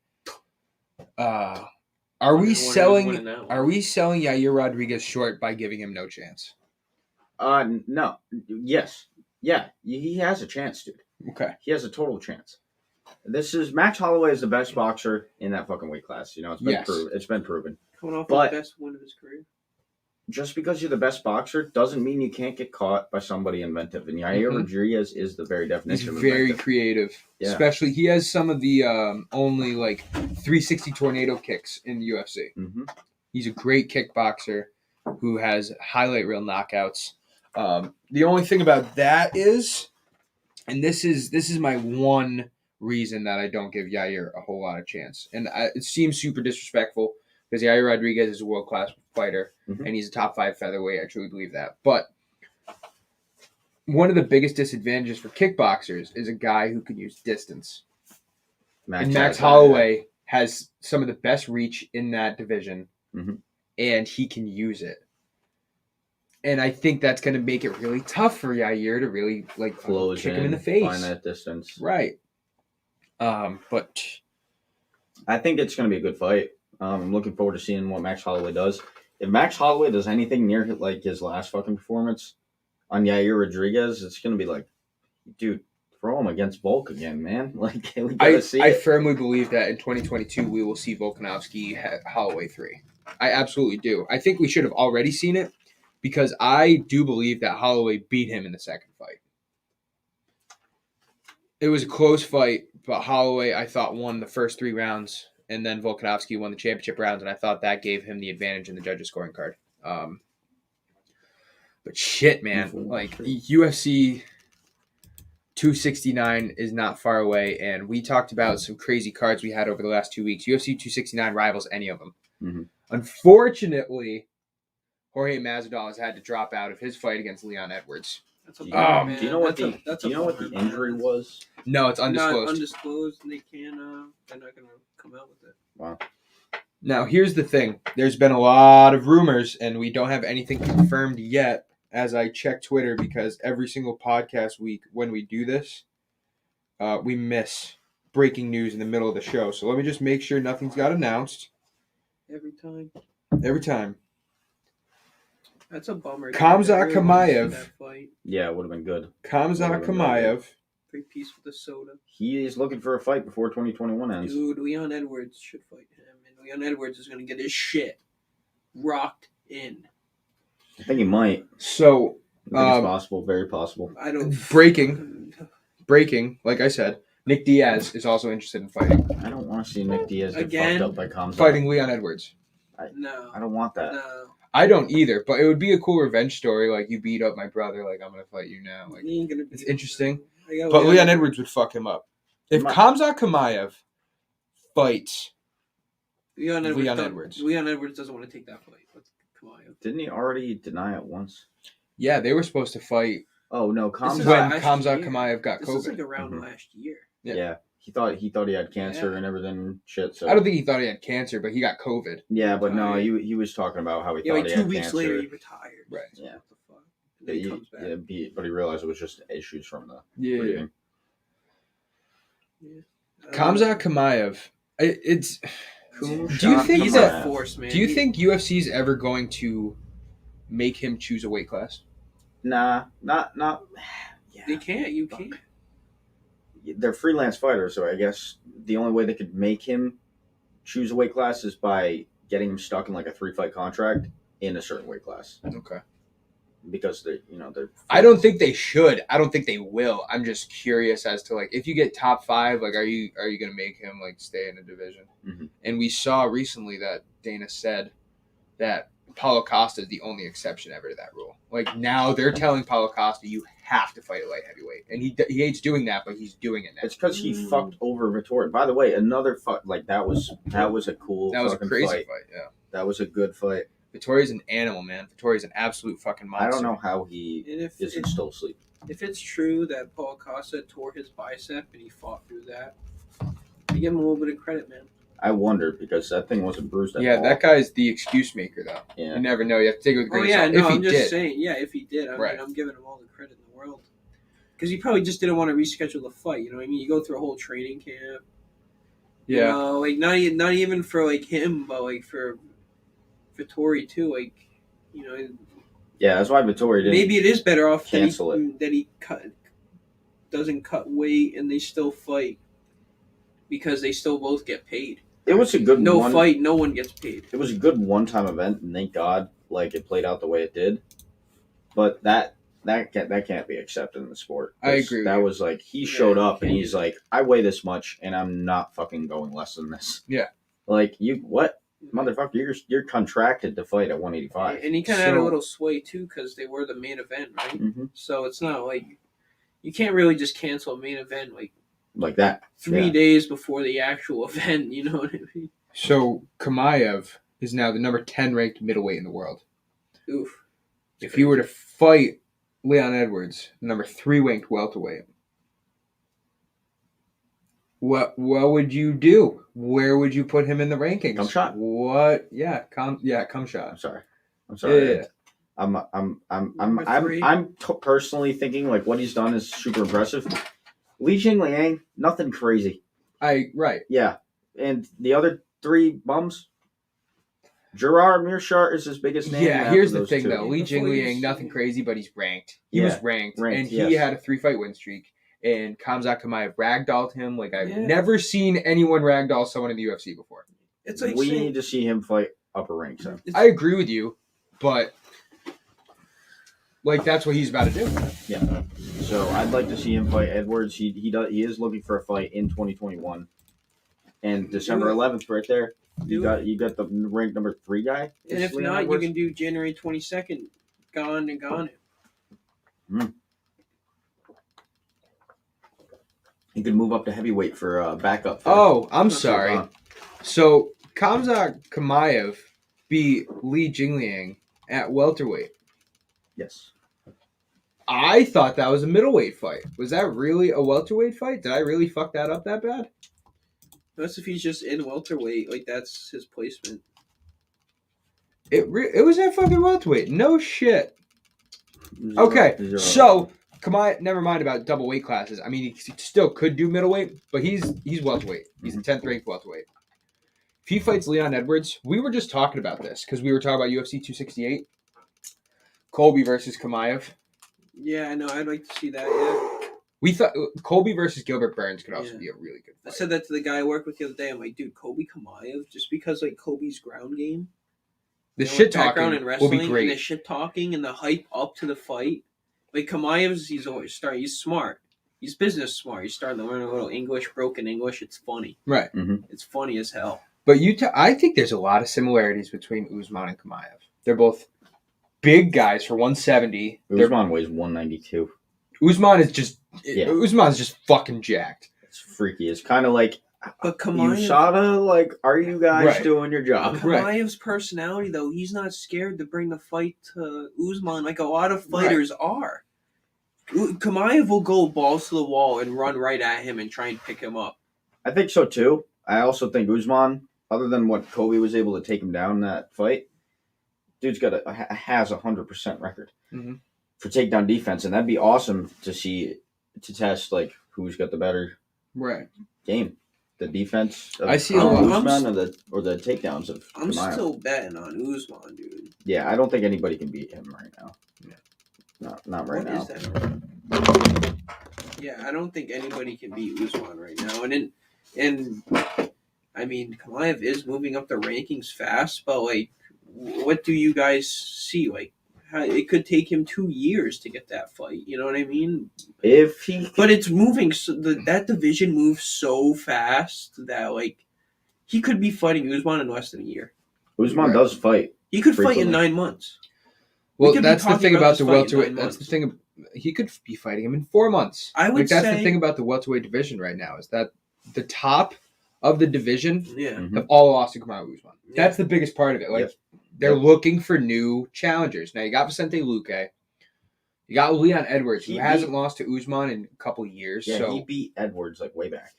Are we selling Yair Rodriguez short by giving him no chance? No. Yes. Yeah. He has a chance, dude. Okay. He has a total chance. Max Holloway is the best boxer in that fucking weight class. You know, it's been proven. Coming off the best win of his career. Just because you're the best boxer doesn't mean you can't get caught by somebody inventive. And Yair Rodriguez is the very definition of very inventive. Creative. Yeah. Especially, he has some of the only 360 tornado kicks in the UFC. Mm-hmm. He's a great kickboxer who has highlight reel knockouts. The only thing about that is, and this is my one reason that I don't give Yair a whole lot of chance. And it seems super disrespectful because Yair Rodriguez is a world-class fighter, and he's a top 5 featherweight. I truly believe that. But one of the biggest disadvantages for kickboxers is a guy who can use distance. Max Holloway has some of the best reach in that division, and he can use it. And I think that's going to make it really tough for Yair to really kick him in the face. Find that distance. Right. But I think it's going to be a good fight. I'm looking forward to seeing what Max Holloway does. If Max Holloway does anything near his last fucking performance on Yair Rodriguez, it's going to be dude, throw him against Volk again, man. We gotta see it. I firmly believe that in 2022 we will see Volkanovski Holloway 3. I absolutely do. I think we should have already seen it because I do believe that Holloway beat him in the second fight. It was a close fight, but Holloway, I thought, won the first 3 rounds. And then Volkanovski won the championship rounds, and I thought that gave him the advantage in the judges' scoring card. But shit, man. UFC 269 is not far away, and we talked about some crazy cards we had over the last 2 weeks. UFC 269 rivals any of them. Mm-hmm. Unfortunately, Jorge Masvidal has had to drop out of his fight against Leon Edwards. Do you know what the injury was? No, it's undisclosed. Not undisclosed, and they're not going to come out with it. Wow. Now, here's the thing. There's been a lot of rumors, and we don't have anything confirmed yet as I check Twitter because every single podcast week when we do this, we miss breaking news in the middle of the show. So let me just make sure nothing's got announced. Every time. That's a bummer. Khamzat Chimaev. Yeah, it would have been good. Khamzat Chimaev. 3-piece with a soda. He is looking for a fight before 2021 ends. Dude, Leon Edwards should fight him. And Leon Edwards is going to get his shit rocked in. I think he might. So, I think it's possible. Very possible. I don't... Breaking, like I said, Nick Diaz is also interested in fighting. I don't want to see Nick Diaz get fucked up by Khamzat. Fighting Leon Edwards. No. I don't want that. No. I don't either, but it would be a cool revenge story. You beat up my brother, I'm going to fight you now. It's interesting. But Leon Edwards would fuck him up. If Khamzat Chimaev fights Leon Edwards doesn't want to take that fight. Chimaev. Didn't he already deny it once? Yeah, they were supposed to fight. Oh, no. When Khamzat Chimaev got COVID. This is around last year. Yeah. He thought he had cancer and everything. Shit. So I don't think he thought he had cancer, but he got COVID. Yeah, but no, he was talking about how he thought he had cancer. 2 weeks later, he retired. Right. Yeah. What the fuck? And then he comes back. Yeah, but he realized it was just issues from the breathing. Yeah. Khamzat Chimaev. It's. Do you think he's a force, man? Do you think UFC is ever going to make him choose a weight class? Nah, not. Yeah. They can't. You can't. they're freelance fighters, so I guess the only way they could make him choose a weight class is by getting him stuck in like a 3-fight contract in a certain weight class. Okay. Because they're. I don't think they should. I don't think they will. I'm just curious as to like if you get top 5, like are you gonna make him like stay in a division? Mm-hmm. And we saw recently that Dana said that Paulo Costa is the only exception ever to that rule. Like now they're telling Paulo Costa you have to fight a light heavyweight, and he hates doing that, but he's doing it now. It's because he fucked over Vettori. By the way, another fight like that was a cool. That was a crazy fight. Yeah, that was a good fight. Vettori's an animal, man. Vittori's an absolute fucking monster. I don't know how he isn't still asleep. If it's true that Paulo Costa tore his bicep and he fought through that, I give him a little bit of credit, man. I wondered because that thing wasn't bruised at all. That guy's the excuse maker, though. Yeah. You never know. You have to take it with a grain of salt. No, if I'm just did. saying. Yeah, if he did, Right. I'm giving him all the credit in the world. Because he probably just didn't want to reschedule the fight. You know what I mean? You go through a whole training camp. Yeah. You know, like not even for like him, but like for Vettori too. Like, you know. Yeah, that's why Vettori didn't. Maybe it is better off cancel that he doesn't cut weight and they still fight because they still both get paid. It was a good no one gets paid. It was a good one-time event, and thank God, like it played out the way it did. But that can't be accepted in the sport. I agree. That was like he showed up and he's like, I weigh this much, and I'm not fucking going less than this. Yeah. Like what, motherfucker? You're contracted to fight at 185. And he kind of had a little sway too because they were the main event, right? Mm-hmm. So it's not like you can't really just cancel a main event like that 3 days before the actual event. You know what I mean? So Chimaev is now the number 10 ranked middleweight in the world. Oof. If he were to fight Leon Edwards, number 3 ranked welterweight, what would you do? Where would you put him in the rankings? Come shot. What? Yeah, come shot. I'm sorry. Yeah. I'm personally thinking like what he's done is super impressive. Li Jingliang, nothing crazy. Right. Yeah, and the other 3 bums. Gerard Mearshart is his biggest name. Yeah, here's the thing, 2. though. Li Jingliang, nothing crazy, but he's ranked. He was ranked and he had a 3-fight win streak. And Khamzat Chimaev ragdolled him like I've never seen anyone ragdoll someone in the UFC before. It's like we need to see him fight upper rank. So I agree with you, but like that's what he's about to do. Yeah. So I'd like to see him fight Edwards. He is looking for a fight in 2021, and December 11th, right there. You got the ranked number 3 guy. And if not, you can do January 22nd. Gone. He could move up to heavyweight for backup. Oh, I'm sorry. So Khamzat Chimaev beat Li Jingliang at welterweight. Yes. I thought that was a middleweight fight. Was that really a welterweight fight? Did I really fuck that up that bad? That's if he's just in welterweight. Like, that's his placement. It was at fucking welterweight. No shit. Okay, so Chimaev, never mind about double weight classes. I mean, he still could do middleweight, but he's welterweight. He's the 10th ranked welterweight. If he fights Leon Edwards, we were just talking about this because we were talking about UFC 268. Colby versus Chimaev. Yeah, I know. I'd like to see that, yeah. We thought Colby versus Gilbert Burns could also be a really good fight. I said that to the guy I worked with the other day. I'm like, dude, Colby Chimaev, just because, like, Colby's ground game. The shit talking will be great. And the shit talking and the hype up to the fight. Like, Chimaev's, he's smart. He's business smart. He's starting to learn a little English, broken English. It's funny. Right. Mm-hmm. It's funny as hell. But I think there's a lot of similarities between Usman and Chimaev. They're both big guys for 170. Usman weighs 192. Usman's just fucking jacked. It's freaky. It's kind of like, but Chimaev, USADA, like, are you guys doing your job? Chimaev's personality, though, he's not scared to bring the fight to Usman like a lot of fighters are. Chimaev will go balls to the wall and run right at him and try and pick him up. I think so, too. I also think Usman, other than what Kobe was able to take him down in that fight, dude's got has a 100% record for takedown defense, and that'd be awesome to test like who's got the better game, the defense. Of Usman or the takedowns of. I'm Chimaev. still betting on Usman, dude. Yeah, I don't think anybody can beat him right now. Yeah. Not right now. What is that? Yeah, I don't think anybody can beat Usman right now. And I mean, Kamaev is moving up the rankings fast, but like, what do you guys see? Like, how, it could take him 2 years to get that fight. You know what I mean? But it's moving. So that division moves so fast that like, he could be fighting Usman in less than a year. Usman does fight. He could frequently. fight in 9 months. Well, that's the thing about the welterweight. That's the thing. He could be fighting him in 4 months. I would that's say the thing about the welterweight division right now is that the top of the division yeah. have all lost to Kamaru Usman. That's the biggest part of it. Like they're looking for new challengers. Now you got Vicente Luque, you got Leon Edwards, who hasn't lost to Usman in a couple of years. Yeah, so he beat Edwards like way back.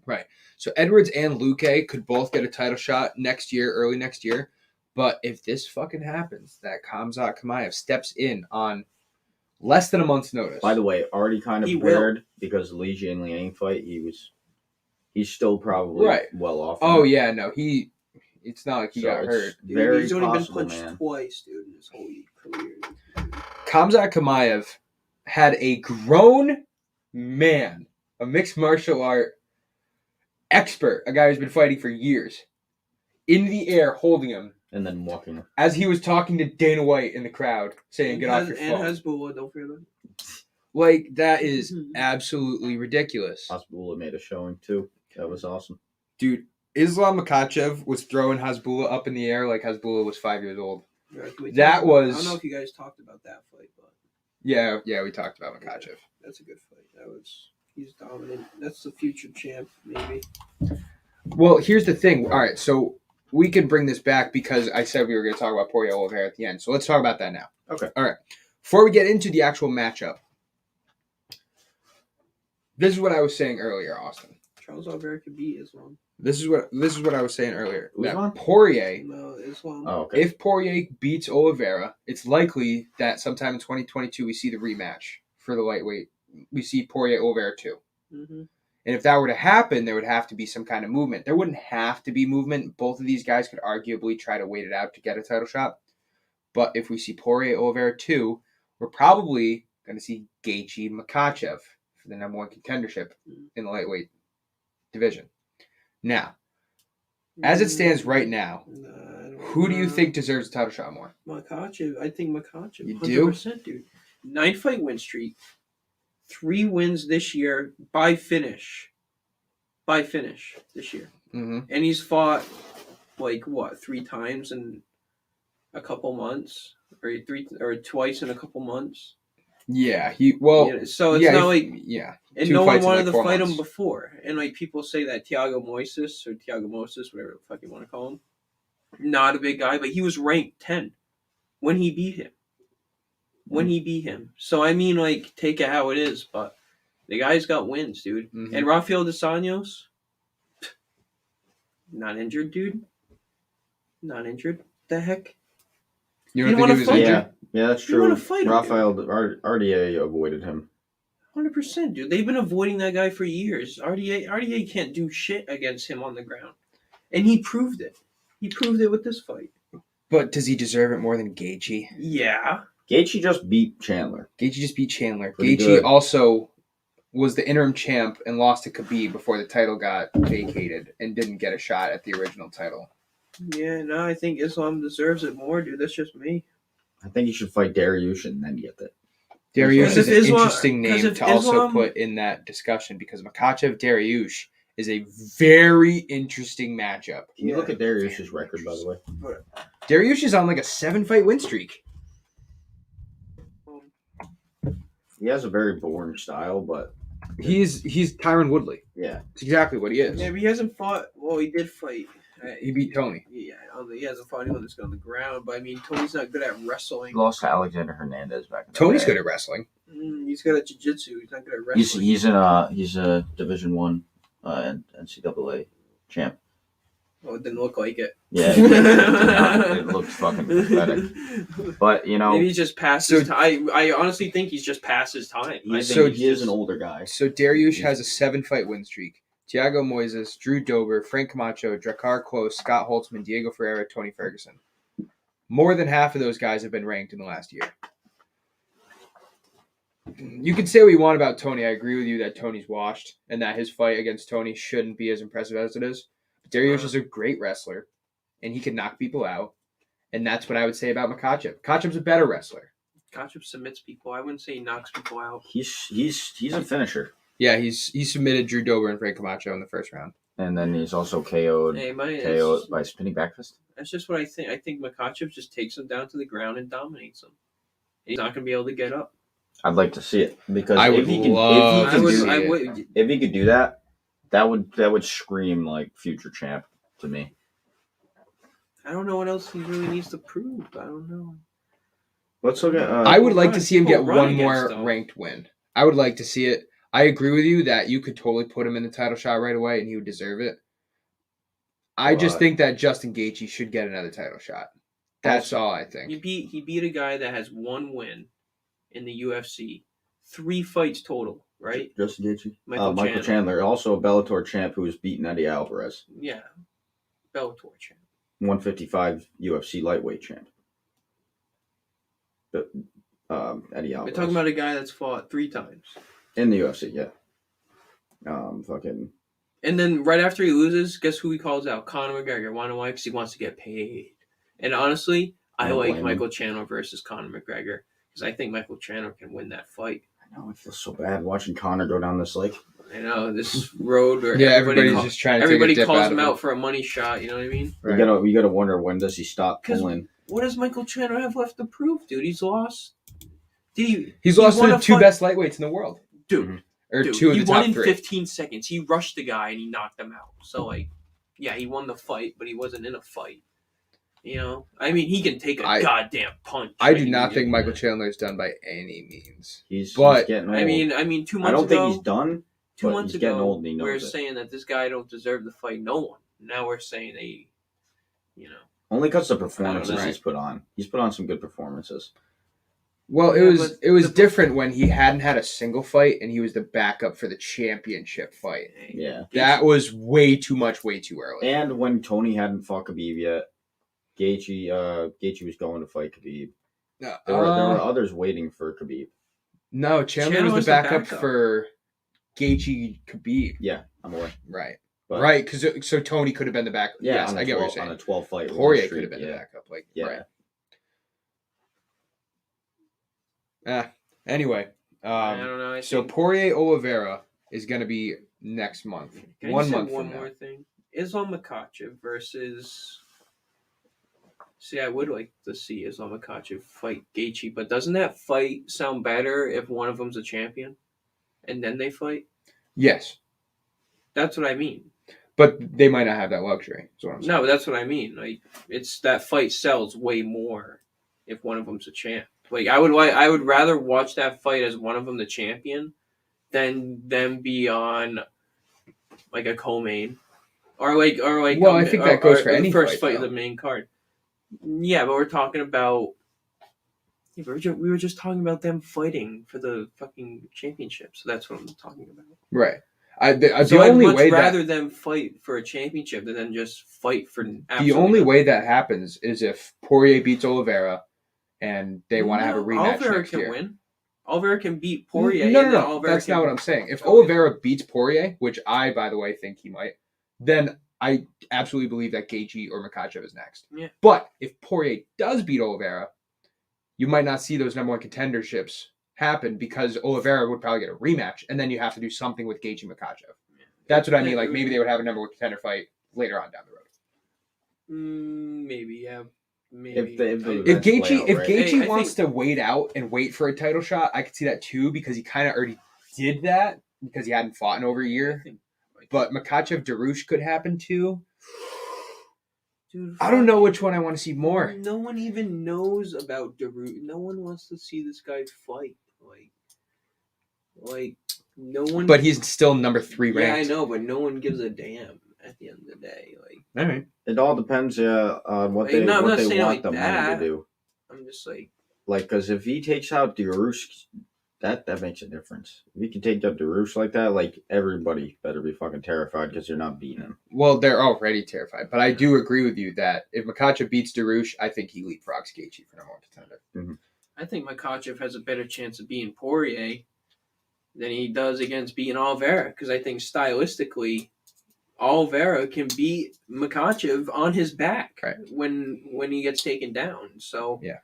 Right. So Edwards and Luque could both get a title shot next year, early next year. But if this fucking happens, that Khamzat Chimaev steps in on less than a month's notice. By the way, already kind of weird because the Li Jingliang fight, he's still probably well off. Oh yeah, no, it's not like he got hurt. Dude, he's only been punched twice, dude, in his whole career. Khamzat Chimaev had a grown man, a mixed martial art expert, a guy who's been fighting for years, in the air holding him. And then walking. As he was talking to Dana White in the crowd, saying, "Get off your phone." And Hasbulla, don't forget that. Like, that is absolutely ridiculous. Hasbulla made a showing, too. That was awesome. Dude, Islam Makhachev was throwing Hasbulla up in the air like Hasbulla was 5 years old. That was... I don't know if you guys talked about that fight, but... Yeah, we talked about Makhachev. Yeah, that's a good fight. He's dominant. That's the future champ, maybe. Well, here's the thing. All right, so... We can bring this back because I said we were going to talk about Poirier Oliveira at the end. So let's talk about that now. Okay. All right. Before we get into the actual matchup, this is what I was saying earlier, Austin. Charles Oliveira could beat Islam. This is what I was saying earlier. Islam? Poirier. No, Islam. Oh, okay. If Poirier beats Oliveira, it's likely that sometime in 2022 we see the rematch for the lightweight. We see Poirier Oliveira 2. Mm-hmm. And if that were to happen, there would have to be some kind of movement. There wouldn't have to be movement. Both of these guys could arguably try to wait it out to get a title shot. But if we see Poirier Oliveira 2, we're probably going to see Gaethje Makhachev for the number one contendership in the lightweight division. Now, as it stands right now, who do you think deserves a title shot more? Makhachev. I think Makhachev. You do? 100%, dude. 9-fight win streak. 3 wins this year by finish. This year. Mm-hmm. And he's fought, 3 times in a couple months? Or twice in a couple months? Yeah, so it's not like... Yeah. And no one wanted to fight him before. And people say that Thiago Moises, whatever the fuck you want to call him, not a big guy, but he was ranked 10 when he beat him. So, I mean, take it how it is, but the guy's got wins, dude. Mm-hmm. And Rafael Dos Anjos, not injured, dude. Not injured. The heck? You don't think he was injured? Yeah, that's true. Rafael RDA avoided him. 100%, dude. They've been avoiding that guy for years. RDA can't do shit against him on the ground. And he proved it. He proved it with this fight. But does he deserve it more than Gaethje? Yeah. Gaethje just beat Chandler. Gaethje also was the interim champ and lost to Khabib before the title got vacated and didn't get a shot at the original title. Yeah, no, I think Islam deserves it more, dude. That's just me. I think he should fight Dariush and then get that. Dariush is an interesting name to also put in that discussion because Makhachev Dariush is a very interesting matchup. Can you look at Dariush's record, by the way? Dariush is on a 7-fight win streak. He has a very boring style, but he's Tyron Woodley. Yeah, it's exactly what he is. Yeah, but he hasn't fought. Well, he did fight. He beat Tony. Yeah, he hasn't fought anyone that's good on the ground. But I mean, Tony's not good at wrestling. He lost to Alexander Hernandez back in the Tony's day. good at wrestling. He's good at jiu-jitsu. He's not good at wrestling. He's a Division I NCAA champ. Oh, it didn't look like it. Yeah, it looked fucking pathetic. But, maybe he's just past his time. I honestly think he's just past his time. He is an older guy. So Dariush has a 7-fight win streak. Thiago Moises, Drew Dober, Frank Camacho, Drakkar Klose, Scott Holtzman, Diego Ferreira, Tony Ferguson. More than half of those guys have been ranked in the last year. You can say what you want about Tony. I agree with you that Tony's washed and that his fight against Tony shouldn't be as impressive as it is. But Dariush is a great wrestler, and he can knock people out. And that's what I would say about Makhachev. Makhachev's a better wrestler. Makhachev submits people. I wouldn't say he knocks people out. He's a finisher. Yeah, he submitted Drew Dober and Frank Camacho in the first round. And then he's also KO'd by spinning back fist. That's just what I think. I think Makhachev just takes him down to the ground and dominates him. He's not going to be able to get up. I'd like to see it because if he could do that, that would scream like future champ to me. I don't know what else he really needs to prove. I don't know. Let's look at. I would like to see him get one more ranked win. I would like to see it. I agree with you that you could totally put him in the title shot right away and he would deserve it. I just think that Justin Gaethje should get another title shot. That's all I think. He beat a guy that has one win in the UFC, 3 fights total, right? Justin Gaethje, Michael Chandler, also a Bellator champ who has beaten Eddie Alvarez. Yeah, Bellator champ, 155 UFC lightweight champ. Eddie Alvarez. We're talking about a guy that's fought 3 times in the UFC. Yeah. And then right after he loses, guess who he calls out? Conor McGregor. Wanna know why? Because he wants to get paid. And honestly, I like Michael Chandler versus Conor McGregor. Because I think Michael Chandler can win that fight. I know, I feel so bad watching Conor go down this lake. I know, this road where everybody's just trying to everybody take a dip calls him out for a money shot, you know what I mean? Right. You gotta wonder, when does he stop pulling? What does Michael Chandler have left to prove, dude? He's lost. He's lost to the 2 best lightweights in the world. Dude. Mm-hmm. Or 2 of the top 3. He won in 15 seconds. He rushed the guy and he knocked him out. So, yeah, he won the fight, but he wasn't in a fight. You know, I mean, he can take a goddamn punch. I do not think Michael Chandler is done by any means. He's getting old. I mean, 2 months ago. I don't think he's done. 2 months ago, getting old and he knows we were saying that this guy don't deserve to fight no one. Now we're saying only because of the performances he's put on. He's put on some good performances. Well, it was different when he hadn't had a single fight and he was the backup for the championship fight. Yeah, that was way too much, way too early. And when Tony hadn't fought Khabib yet. Gaethje was going to fight Khabib. There were others waiting for Khabib. No, Chandler was the backup for Gaethje Khabib. Yeah, I'm aware. Right. Right, because so Tony could have been the backup. Yeah, yes, I get what you're saying. On a 12-fight Poirier could have been the backup. Right. Anyway, I don't know. So Poirier Oliveira is going to be next month. Can I 1 month say from one now. more thing? Islam Makhachev versus. See, I would like to see Islam Makhachev fight Gaethje, but doesn't that fight sound better if one of them's a champion, and then they fight? Yes, that's what I mean. But they might not have that luxury. Is what I'm saying. No, but that's what I mean. It's that fight sells way more if one of them's a champ. I would rather watch that fight as one of them the champion than them be on a co-main or Well, I think that goes for any first fight though. of the main card. Yeah, but we're talking about. Yeah, we were just talking about them fighting for the fucking championship, so that's what I'm talking about. Right. I'd much rather them fight for a championship than just fight for. The only way that happens is if Poirier beats Oliveira, and they want to have a rematch Oliveira next can year. Win. Oliveira can beat Poirier. No. That's not what I'm saying. If Oliveira beats Poirier, which I, by the way, think he might, then I absolutely believe that Gaethje or Makhachev is next. Yeah. But if Poirier does beat Oliveira, you might not see those number 1 contenderships happen because Oliveira would probably get a rematch, and then you have to do something with Gaethje Makhachev. That's what I mean. Maybe they would have a number 1 contender fight later on down the road. Maybe, yeah. Maybe. If Gaethje wants to wait out and wait for a title shot, I could see that too because he kind of already did that because he hadn't fought in over a year. But Makhachev Darush could happen too. Dude, I don't know which one I want to see more. No one even knows about Darush. No one wants to see this guy fight. No one. But he's still number 3 ranked. Yeah, I know, but no one gives a damn at the end of the day. All right. It all depends on what they want the money to do. I'm just because if he takes out Darush, that makes a difference. If he can take out Darush like that, everybody better be fucking terrified because you're not beating him. Well, they're already terrified, but I do agree with you that if Makhachev beats Darush, I think he leapfrogs Gaethje for number 1 contender. Mm-hmm. I think Makhachev has a better chance of beating Poirier than he does against beating Oliveira, because I think stylistically, Oliveira can beat Makhachev on his back when he gets taken down. So yeah,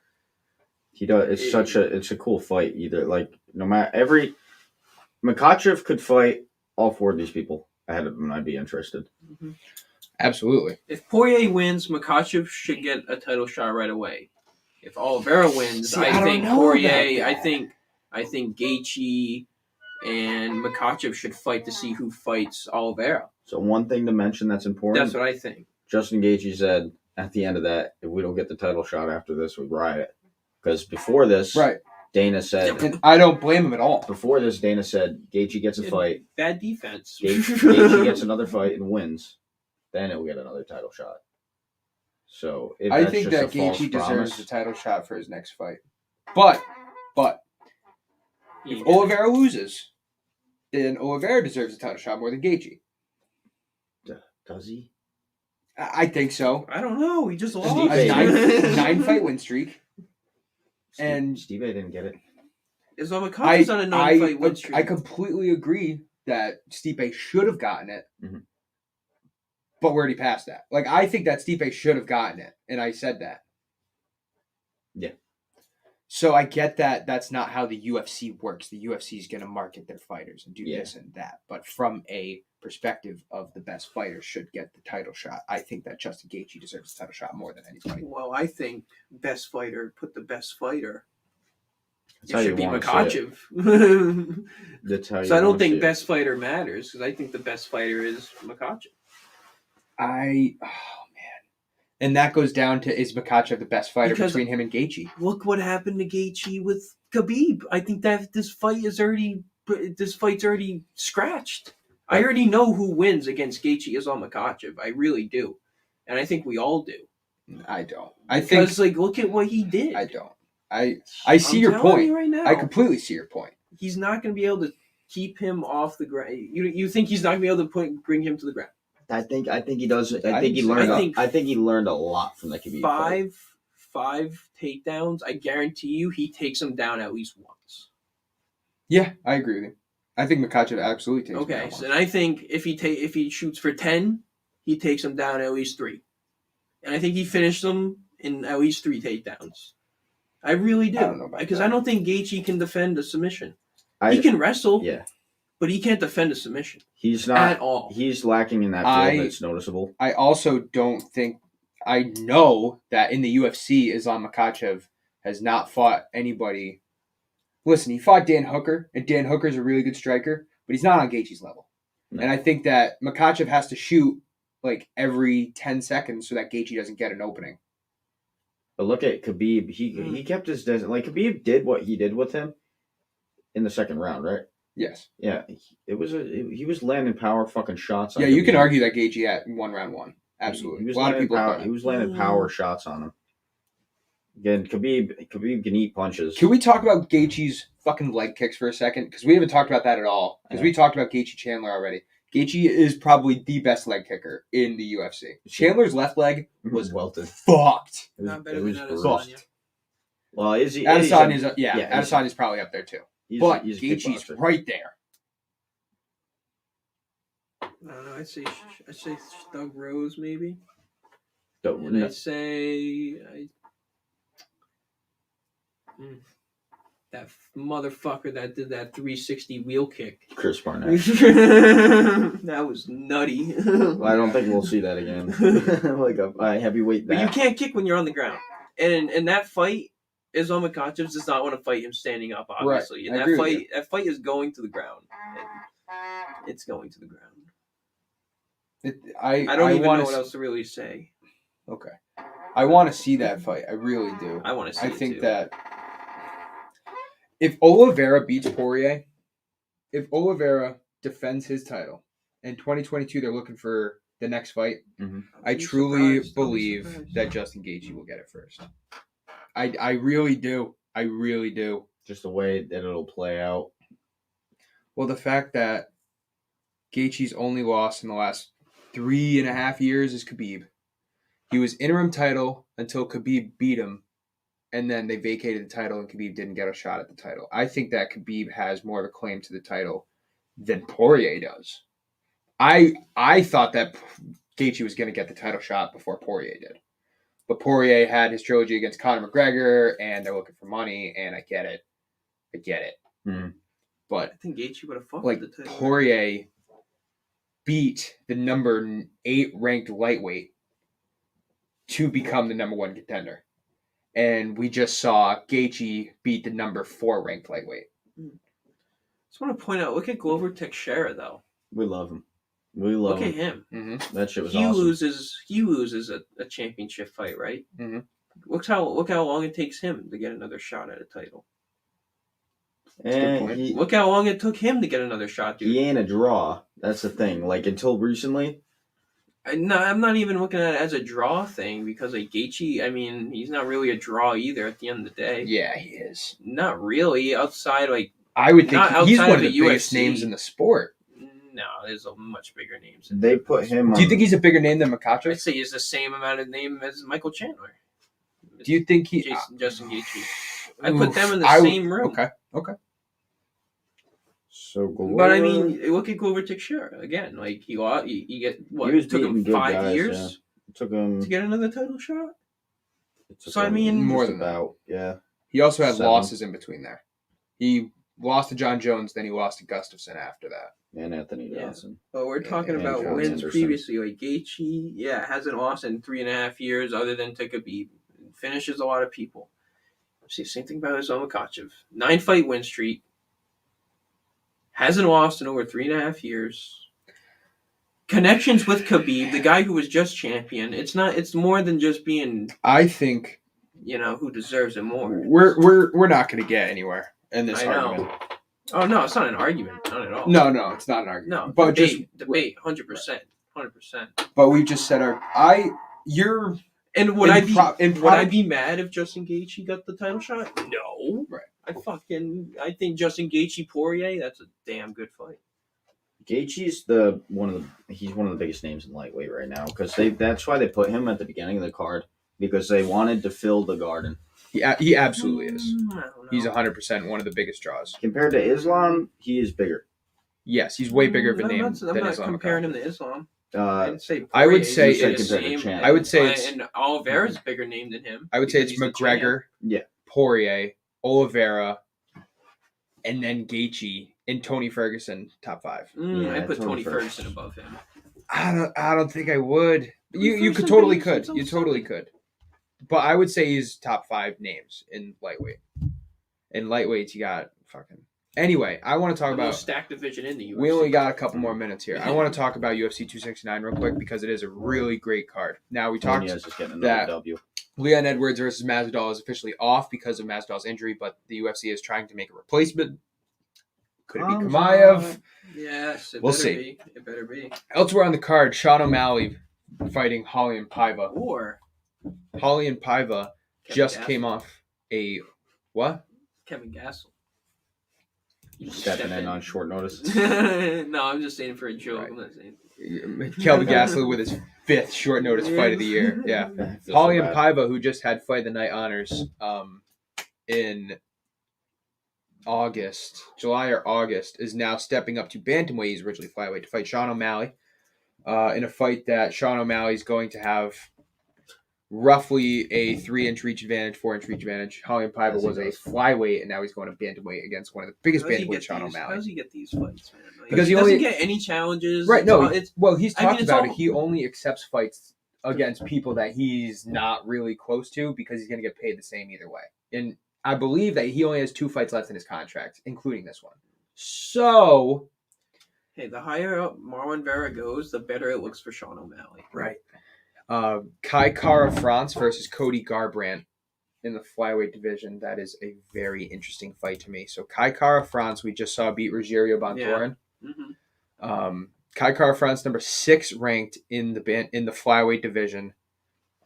he does. It's a cool fight. Either like no matter Makhachev could fight all four of these people ahead of him, and I'd be interested. Mm-hmm. Absolutely. If Poirier wins, Makhachev should get a title shot right away. If Oliveira wins, I think Poirier. I think Gaethje and Makhachev should fight to see who fights Oliveira. So one thing to mention that's important. That's what I think. Justin Gaethje said at the end of that, if we don't get the title shot after this, we riot. Because before this, Dana said, and I don't blame him at all. Before this, Dana said Gaethje gets a fight. Bad defense. Gaethje gets another fight and wins. Then he'll get another title shot. So I think that Gaethje deserves the title shot for his next fight. But if Oliveira loses, then Oliveira deserves a title shot more than Gaethje. Does he? I think so. I don't know. He just lost a 9-fight win streak. And Steve didn't get it. Is Makhav's on a 9-fight win streak? I completely agree that Stipe should have gotten it. Mm-hmm. But we're already past that. Like, I think that Stipe should have gotten it. And I said that. Yeah. So I get that that's not how the UFC works. The UFC is going to market their fighters and do this and that. But from a perspective of the best fighter should get the title shot, I think that Justin Gaethje deserves the title shot more than anybody. Well, I think best fighter, put the best fighter. It should be Makhachev. That's how you so I don't think best fighter matters, because I think the best fighter is Makhachev. And that goes down to, is Makhachev the best fighter between him and Gaethje? Look what happened to Gaethje with Khabib. I think that this fight's already scratched. I already know who wins against Gaethje is on Makhachev. I really do. And I think we all do. I don't. Because look at what he did. I don't. I see your point. Right now, I completely see your point. He's not going to be able to keep him off the ground. You think he's not going to be able to bring him to the ground? I think he does. I think he learned a lot from the Khabib fight. Five takedowns. I guarantee you, he takes him down at least once. Yeah, I agree with you. I think Makhachev absolutely takes him down once. And I think if he shoots for 10, he takes him down at least 3. And I think he finished them in at least 3 takedowns. I really do. I don't know about because that. I don't think Gaethje can defend a submission. He can wrestle. Yeah. But he can't defend a submission. He's not at all. He's lacking in that field that's noticeable. I also don't think. I know that in the UFC, Islam Makhachev has not fought anybody. Listen, he fought Dan Hooker, and Dan Hooker's a really good striker, but he's not on Gaethje's level. No. And I think that Makhachev has to shoot like every 10 seconds so that Gaethje doesn't get an opening. But look at Khabib. He kept his distance. Like, Khabib did what he did with him in the second round, right? Yes. Yeah, he was landing power fucking shots on him. Yeah, you can argue that Gaethje at round 1. Absolutely. A lot of people he was landing power shots on him. Again, Khabib can eat punches. Can we talk about Gaethje's fucking leg kicks for a second? Because we haven't talked about that at all. Because we talked about Gaethje Chandler already. Gaethje is probably the best leg kicker in the UFC. Chandler's left leg was welted. Fucked. Not better than Adesanya. Well, Adesanya's probably up there too. But Gaethje's right there. I don't know. I'd say Doug Rose maybe. I'd say that motherfucker that did that 360 wheel kick. Chris Barnett. That was nutty. Well, I don't think we'll see that again. Like a heavyweight. But you can't kick when you're on the ground. And in that fight, Islam Makhachev does not want to fight him standing up, obviously. Right. And that fight is going to the ground. It's going to the ground. I don't even know what else to really say. Okay. I want to see that fight. I really do. I want to see it, I think that if Oliveira beats Poirier, if Oliveira defends his title, in 2022 they're looking for the next fight, I truly believe that Justin Gaethje will get it first. I really do. I really do. Just the way that it'll play out. Well, the fact that Gaethje's only lost in the last 3.5 years is Khabib. He was interim title until Khabib beat him and then they vacated the title, and Khabib didn't get a shot at the title. I think that Khabib has more of a claim to the title than Poirier does. I thought that Gaethje was going to get the title shot before Poirier did. But Poirier had his trilogy against Conor McGregor, and they're looking for money, and I get it. Mm-hmm. But I think Gaethje would have fucked like with the title. Poirier beat the number 8 ranked lightweight to become the number 1 contender. And we just saw Gaethje beat the number 4 ranked lightweight. Just want to point out, look at Glover Teixeira, though. We love him. We love Look him. at him. Mm-hmm. That shit was He awesome. loses a championship fight, right? Mm-hmm. Look how long it takes him to get another shot at a title. And Look how long it took him to get another shot, dude. he ain't a draw. That's the thing. Like, until recently. I'm not even looking at it as a draw thing, because like Gaethje, I mean, he's not really a draw either at the end of the day. Yeah, he is. Not really. Outside, like, I would think not he's outside one of of the the biggest UFC. names in the sport. no, there's a much bigger names. They put him Do you think he's a bigger name than Makachev? I'd say he's the same amount of name as Michael Chandler. Do you think he... Justin Gaethje. I put them in the same room. Okay. So Glover, But I mean, look at Glover Teixeira again. Like he get what? He was It took him beating good 5 guys, years yeah. It took him. to get another title shot. it took So, I him mean, more just than that. about, yeah. He also had 7. losses in between there. He lost to John Jones, then he lost to Gustafsson after that. And Anthony Yeah. Johnson. But we're talking And about John wins Anderson. previously. Like Gaethje, hasn't lost in 3.5 years, other than to Khabib. Finishes a lot of people. See, same thing about Islam Makhachev. 9-fight win streak. Hasn't lost in over 3.5 years. Connections with Khabib, the guy who was just champion. It's more than just being, I think who deserves it more. we're not going to get anywhere in this I know. argument. Oh no, it's not an argument, not at all. No, it's not an argument. No, but debate, 100%. But we just said you're. And would I be mad if Justin Gaethje got the title shot? No. Right. I think Justin Gaethje Poirier, that's a damn good fight. Gaethje's he's one of the biggest names in lightweight right now, because that's why they put him at the beginning of the card, because they wanted to fill the garden. He absolutely is. I don't know. He's 100% one of the biggest draws. Compared to Islam, he is bigger. Yes, he's way bigger of a name I'm than not Islam comparing Makhachev. him to Islam. I I would say it's- I would say it's- and Oliveira's a bigger name than him. I would say because it's he's the champ. McGregor, Yeah. Poirier, Oliveira, and then Gaethje and Tony Ferguson top 5. Yeah, I put Tony Tony Ferguson above him. I don't think I would. You Ferguson could totally beat could. himself You totally second. could. But I would say he's top 5 names in lightweight. In lightweights, you got fucking. Anyway, I want to talk The about. most stacked division in the UFC. We only got a couple more minutes here. I want to talk about UFC 269 real quick because it is a really great card. Now we talked Nunez is getting that- another W. Leon Edwards versus Masvidal is officially off because of Masvidal's injury, but the UFC is trying to make a replacement. Could it be Kamaev? Yes, We'll see. It better be. Elsewhere on the card, Sean O'Malley fighting Holly and Paiva. Or Holly and Paiva just came off a what? Kevin Gastelum. Stepping in on short notice. No, I'm just saying for a joke. Right. I'm not saying. Kelvin Gastelum with his 5th short notice fight of the year. Yeah. I feel Holly so and bad. Paiva, who just had fight the night honors in July or August, is now stepping up to bantamweight. He's originally flyweight to fight Sean O'Malley in a fight that Sean O'Malley is going to have roughly a 3-inch reach advantage, 4-inch reach advantage. Holly and Paiva Yes, he was a does. flyweight, and now he's going to bantamweight against one of the biggest How does he bantamweight, get Sean these? How O'Malley. does he get these fights, man? Like, Because he he doesn't only- get any challenges. Right, It's all- no, it's he's I mean, talked it's about all- it. He only accepts fights against people that he's not really close to because he's going to get paid the same either way. And I believe that he only has 2 fights left in his contract, including this one. So, hey, the higher up Marlon Vera goes, the better it looks for Sean O'Malley. right. Kai Kara France versus Cody Garbrandt in the flyweight division. That is a very interesting fight to me. So Kai Kara France, we just saw beat Rogerio Bontorin. Mm-hmm. Kai Kara France, number 6 ranked in the flyweight division.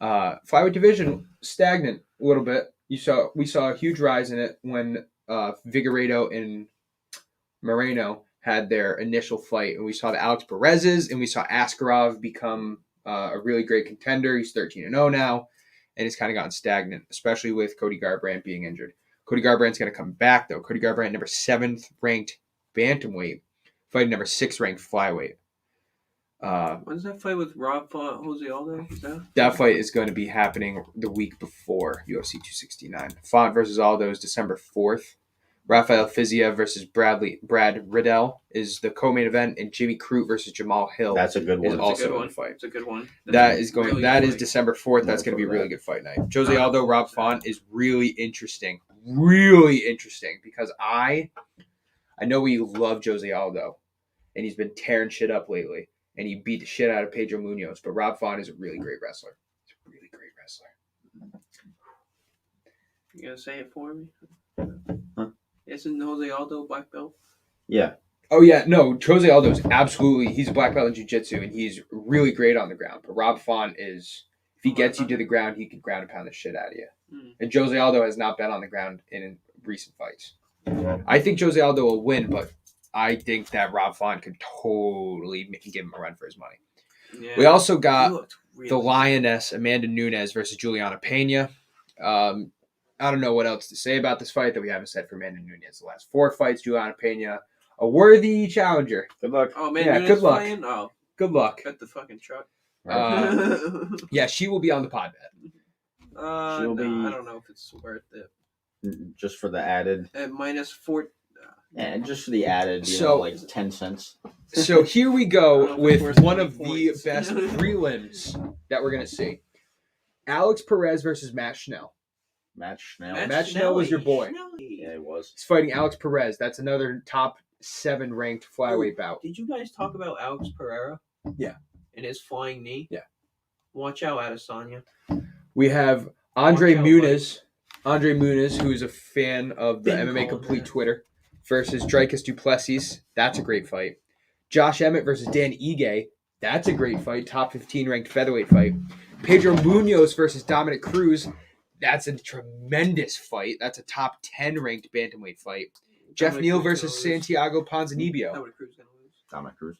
Flyweight division stagnant a little bit. We saw a huge rise in it when Figueiredo and Moreno had their initial fight, and we saw the Alex Perez's, and we saw Askarov become a really great contender. He's 13-0 now, and it's kind of gotten stagnant, especially with Cody Garbrandt being injured. Cody Garbrandt's going to come back, though. Cody Garbrandt, number 7th ranked bantamweight, fighting number 6th ranked flyweight. When's that fight with Rob Jose Aldo? That fight is going to be happening the week before UFC 269. Font versus Aldo is December 4th. Rafael Fiziev versus Brad Riddell is the co-main event, and Jimmy Crute versus Jamal Hill. That's a good one. Is also a fight. It's a good one. That is December 4th. That's going to be a really good fight night. Jose Aldo, Rob Font is really interesting. Really interesting because I know we love Jose Aldo, and he's been tearing shit up lately, and he beat the shit out of Pedro Munoz. But Rob Font is a really great wrestler. He's a really great wrestler. You gonna say it for me? Huh? Isn't Jose Aldo black belt? Yeah. Oh yeah, no, Jose Aldo is he's a black belt in jiu-jitsu, and he's really great on the ground. But Rob Font is, if he gets you to the ground, he can ground and pound the shit out of you. And Jose Aldo has not been on the ground in recent fights. I think Jose Aldo will win, but I think that Rob Font could totally give him a run for his money. Yeah. We also got the Lioness, Amanda Nunes versus Juliana Pena. I don't know what else to say about this fight that we haven't said for Amanda Nunes. The last 4 fights, Juliana Pena, a worthy challenger. Good luck. Oh, man, yeah, good luck. Playing? Oh, good luck. Cut the fucking truck. Yeah, she will be on the pod bet. She'll be. I don't know if it's worth it. Just for the added. At -4. Yeah, just for the added, like 10 cents. So here we go with one of the best prelims that we're going to see. Alex Perez versus Matt Schnell. Matt Schnell. Matt Schnell was your boy. Yeah, he was. He's fighting Alex Perez. That's another top 7 ranked flyweight bout. Did you guys talk about Alex Pereira? Yeah. And his flying knee? Yeah. Watch out, Adesanya. We have Andre Muniz, who's a fan of the MMA Complete Twitter, versus Dricus du Plessis. That's a great fight. Josh Emmett versus Dan Ige. That's a great fight. Top 15 ranked featherweight fight. Pedro Munoz versus Dominic Cruz. That's a tremendous fight. That's a top 10 ranked bantamweight fight. Jeff Neal versus Santiago Ponzinibbio. Dominic Cruz.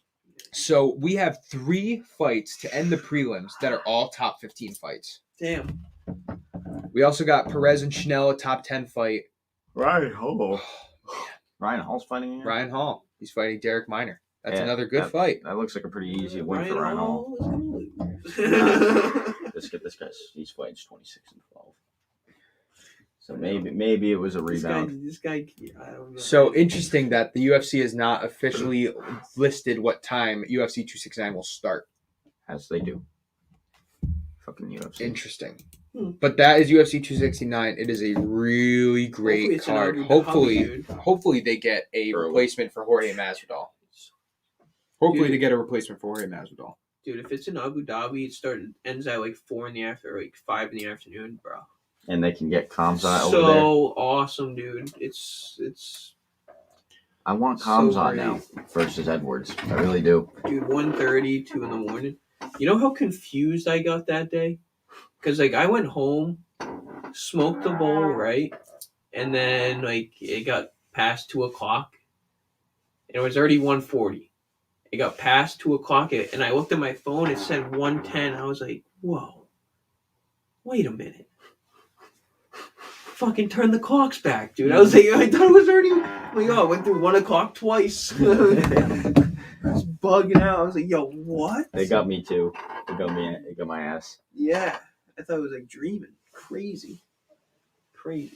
So we have 3 fights to end the prelims that are all top 15 fights. Damn. We also got Perez and Schnell, a top 10 fight. Ryan Hall. Ryan Hall's fighting again? Ryan Hall. He's fighting Derek Minor. That's another good fight. That looks like a pretty easy win for Ryan Hall. Let's get this guy. He's fighting 26-12. So maybe it was a rebound. This guy, I don't know. So interesting that the UFC has not officially listed what time UFC 269 will start. As they do. Fucking UFC. Interesting. But that is UFC 269. It is a really great card. Hopefully they get a replacement for Jorge Masvidal. They get a replacement for Jorge Masvidal. Dude, if it's in Abu Dhabi, it ends at like 4 in the afternoon, like 5 in the afternoon, bro. And they can get Khamzat over there. So awesome, dude. It's. I want Khamzat now versus Edwards. I really do. Dude, 1:30, 2 in the morning. You know how confused I got that day? Because, like, I went home, smoked the bowl, right? And then, like, it got past 2 o'clock. And it was already 1:40. It got past 2 o'clock, and I looked at my phone. It said 1:10. I was like, whoa. Wait a minute. Fucking turn the clocks back, dude. I was like, I thought it was already. Like, I went through 1 o'clock twice. I was bugging out. I was like, yo, what? They got me too. They got my ass. Yeah. I thought it was like dreaming. Crazy.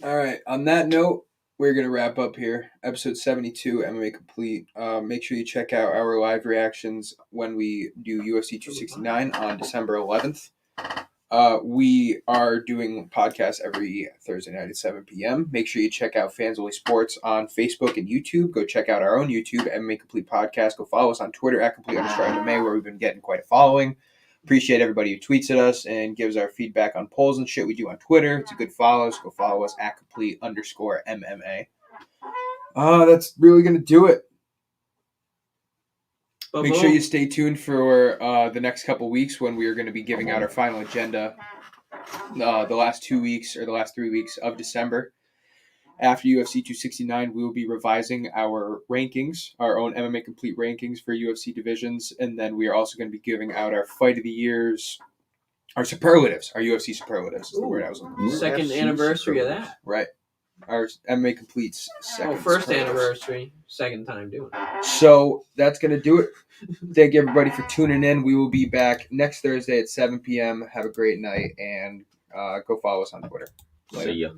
All right. On that note, we're going to wrap up here. Episode 72, MMA Complete. Make sure you check out our live reactions when we do UFC 269 on December 11th. We are doing podcasts every Thursday night at 7 p.m. Make sure you check out Fans Only Sports on Facebook and YouTube. Go check out our own YouTube, MMA Complete Podcast. Go follow us on Twitter at @complete_MMA, where we've been getting quite a following. Appreciate everybody who tweets at us and gives our feedback on polls and shit we do on Twitter. It's a good follow, so go follow us at @complete_MMA. That's really going to do it. Make sure you stay tuned for the next couple weeks when we are going to be giving out our final agenda the last 2 weeks or the last 3 weeks of December. After UFC 269, we will be revising our rankings, our own MMA Complete rankings for UFC divisions, and then we are also going to be giving out our Fight of the Years, Our superlatives. Our UFC superlatives is the Ooh. word I was looking for. Second UFC anniversary of superlatives. that. Right. Our MMA Complete's second. First superlatives. anniversary, second time doing it. So that's going to do it. Thank you, everybody, for tuning in. We will be back next Thursday at 7 p.m. Have a great night, and go follow us on Twitter. See ya.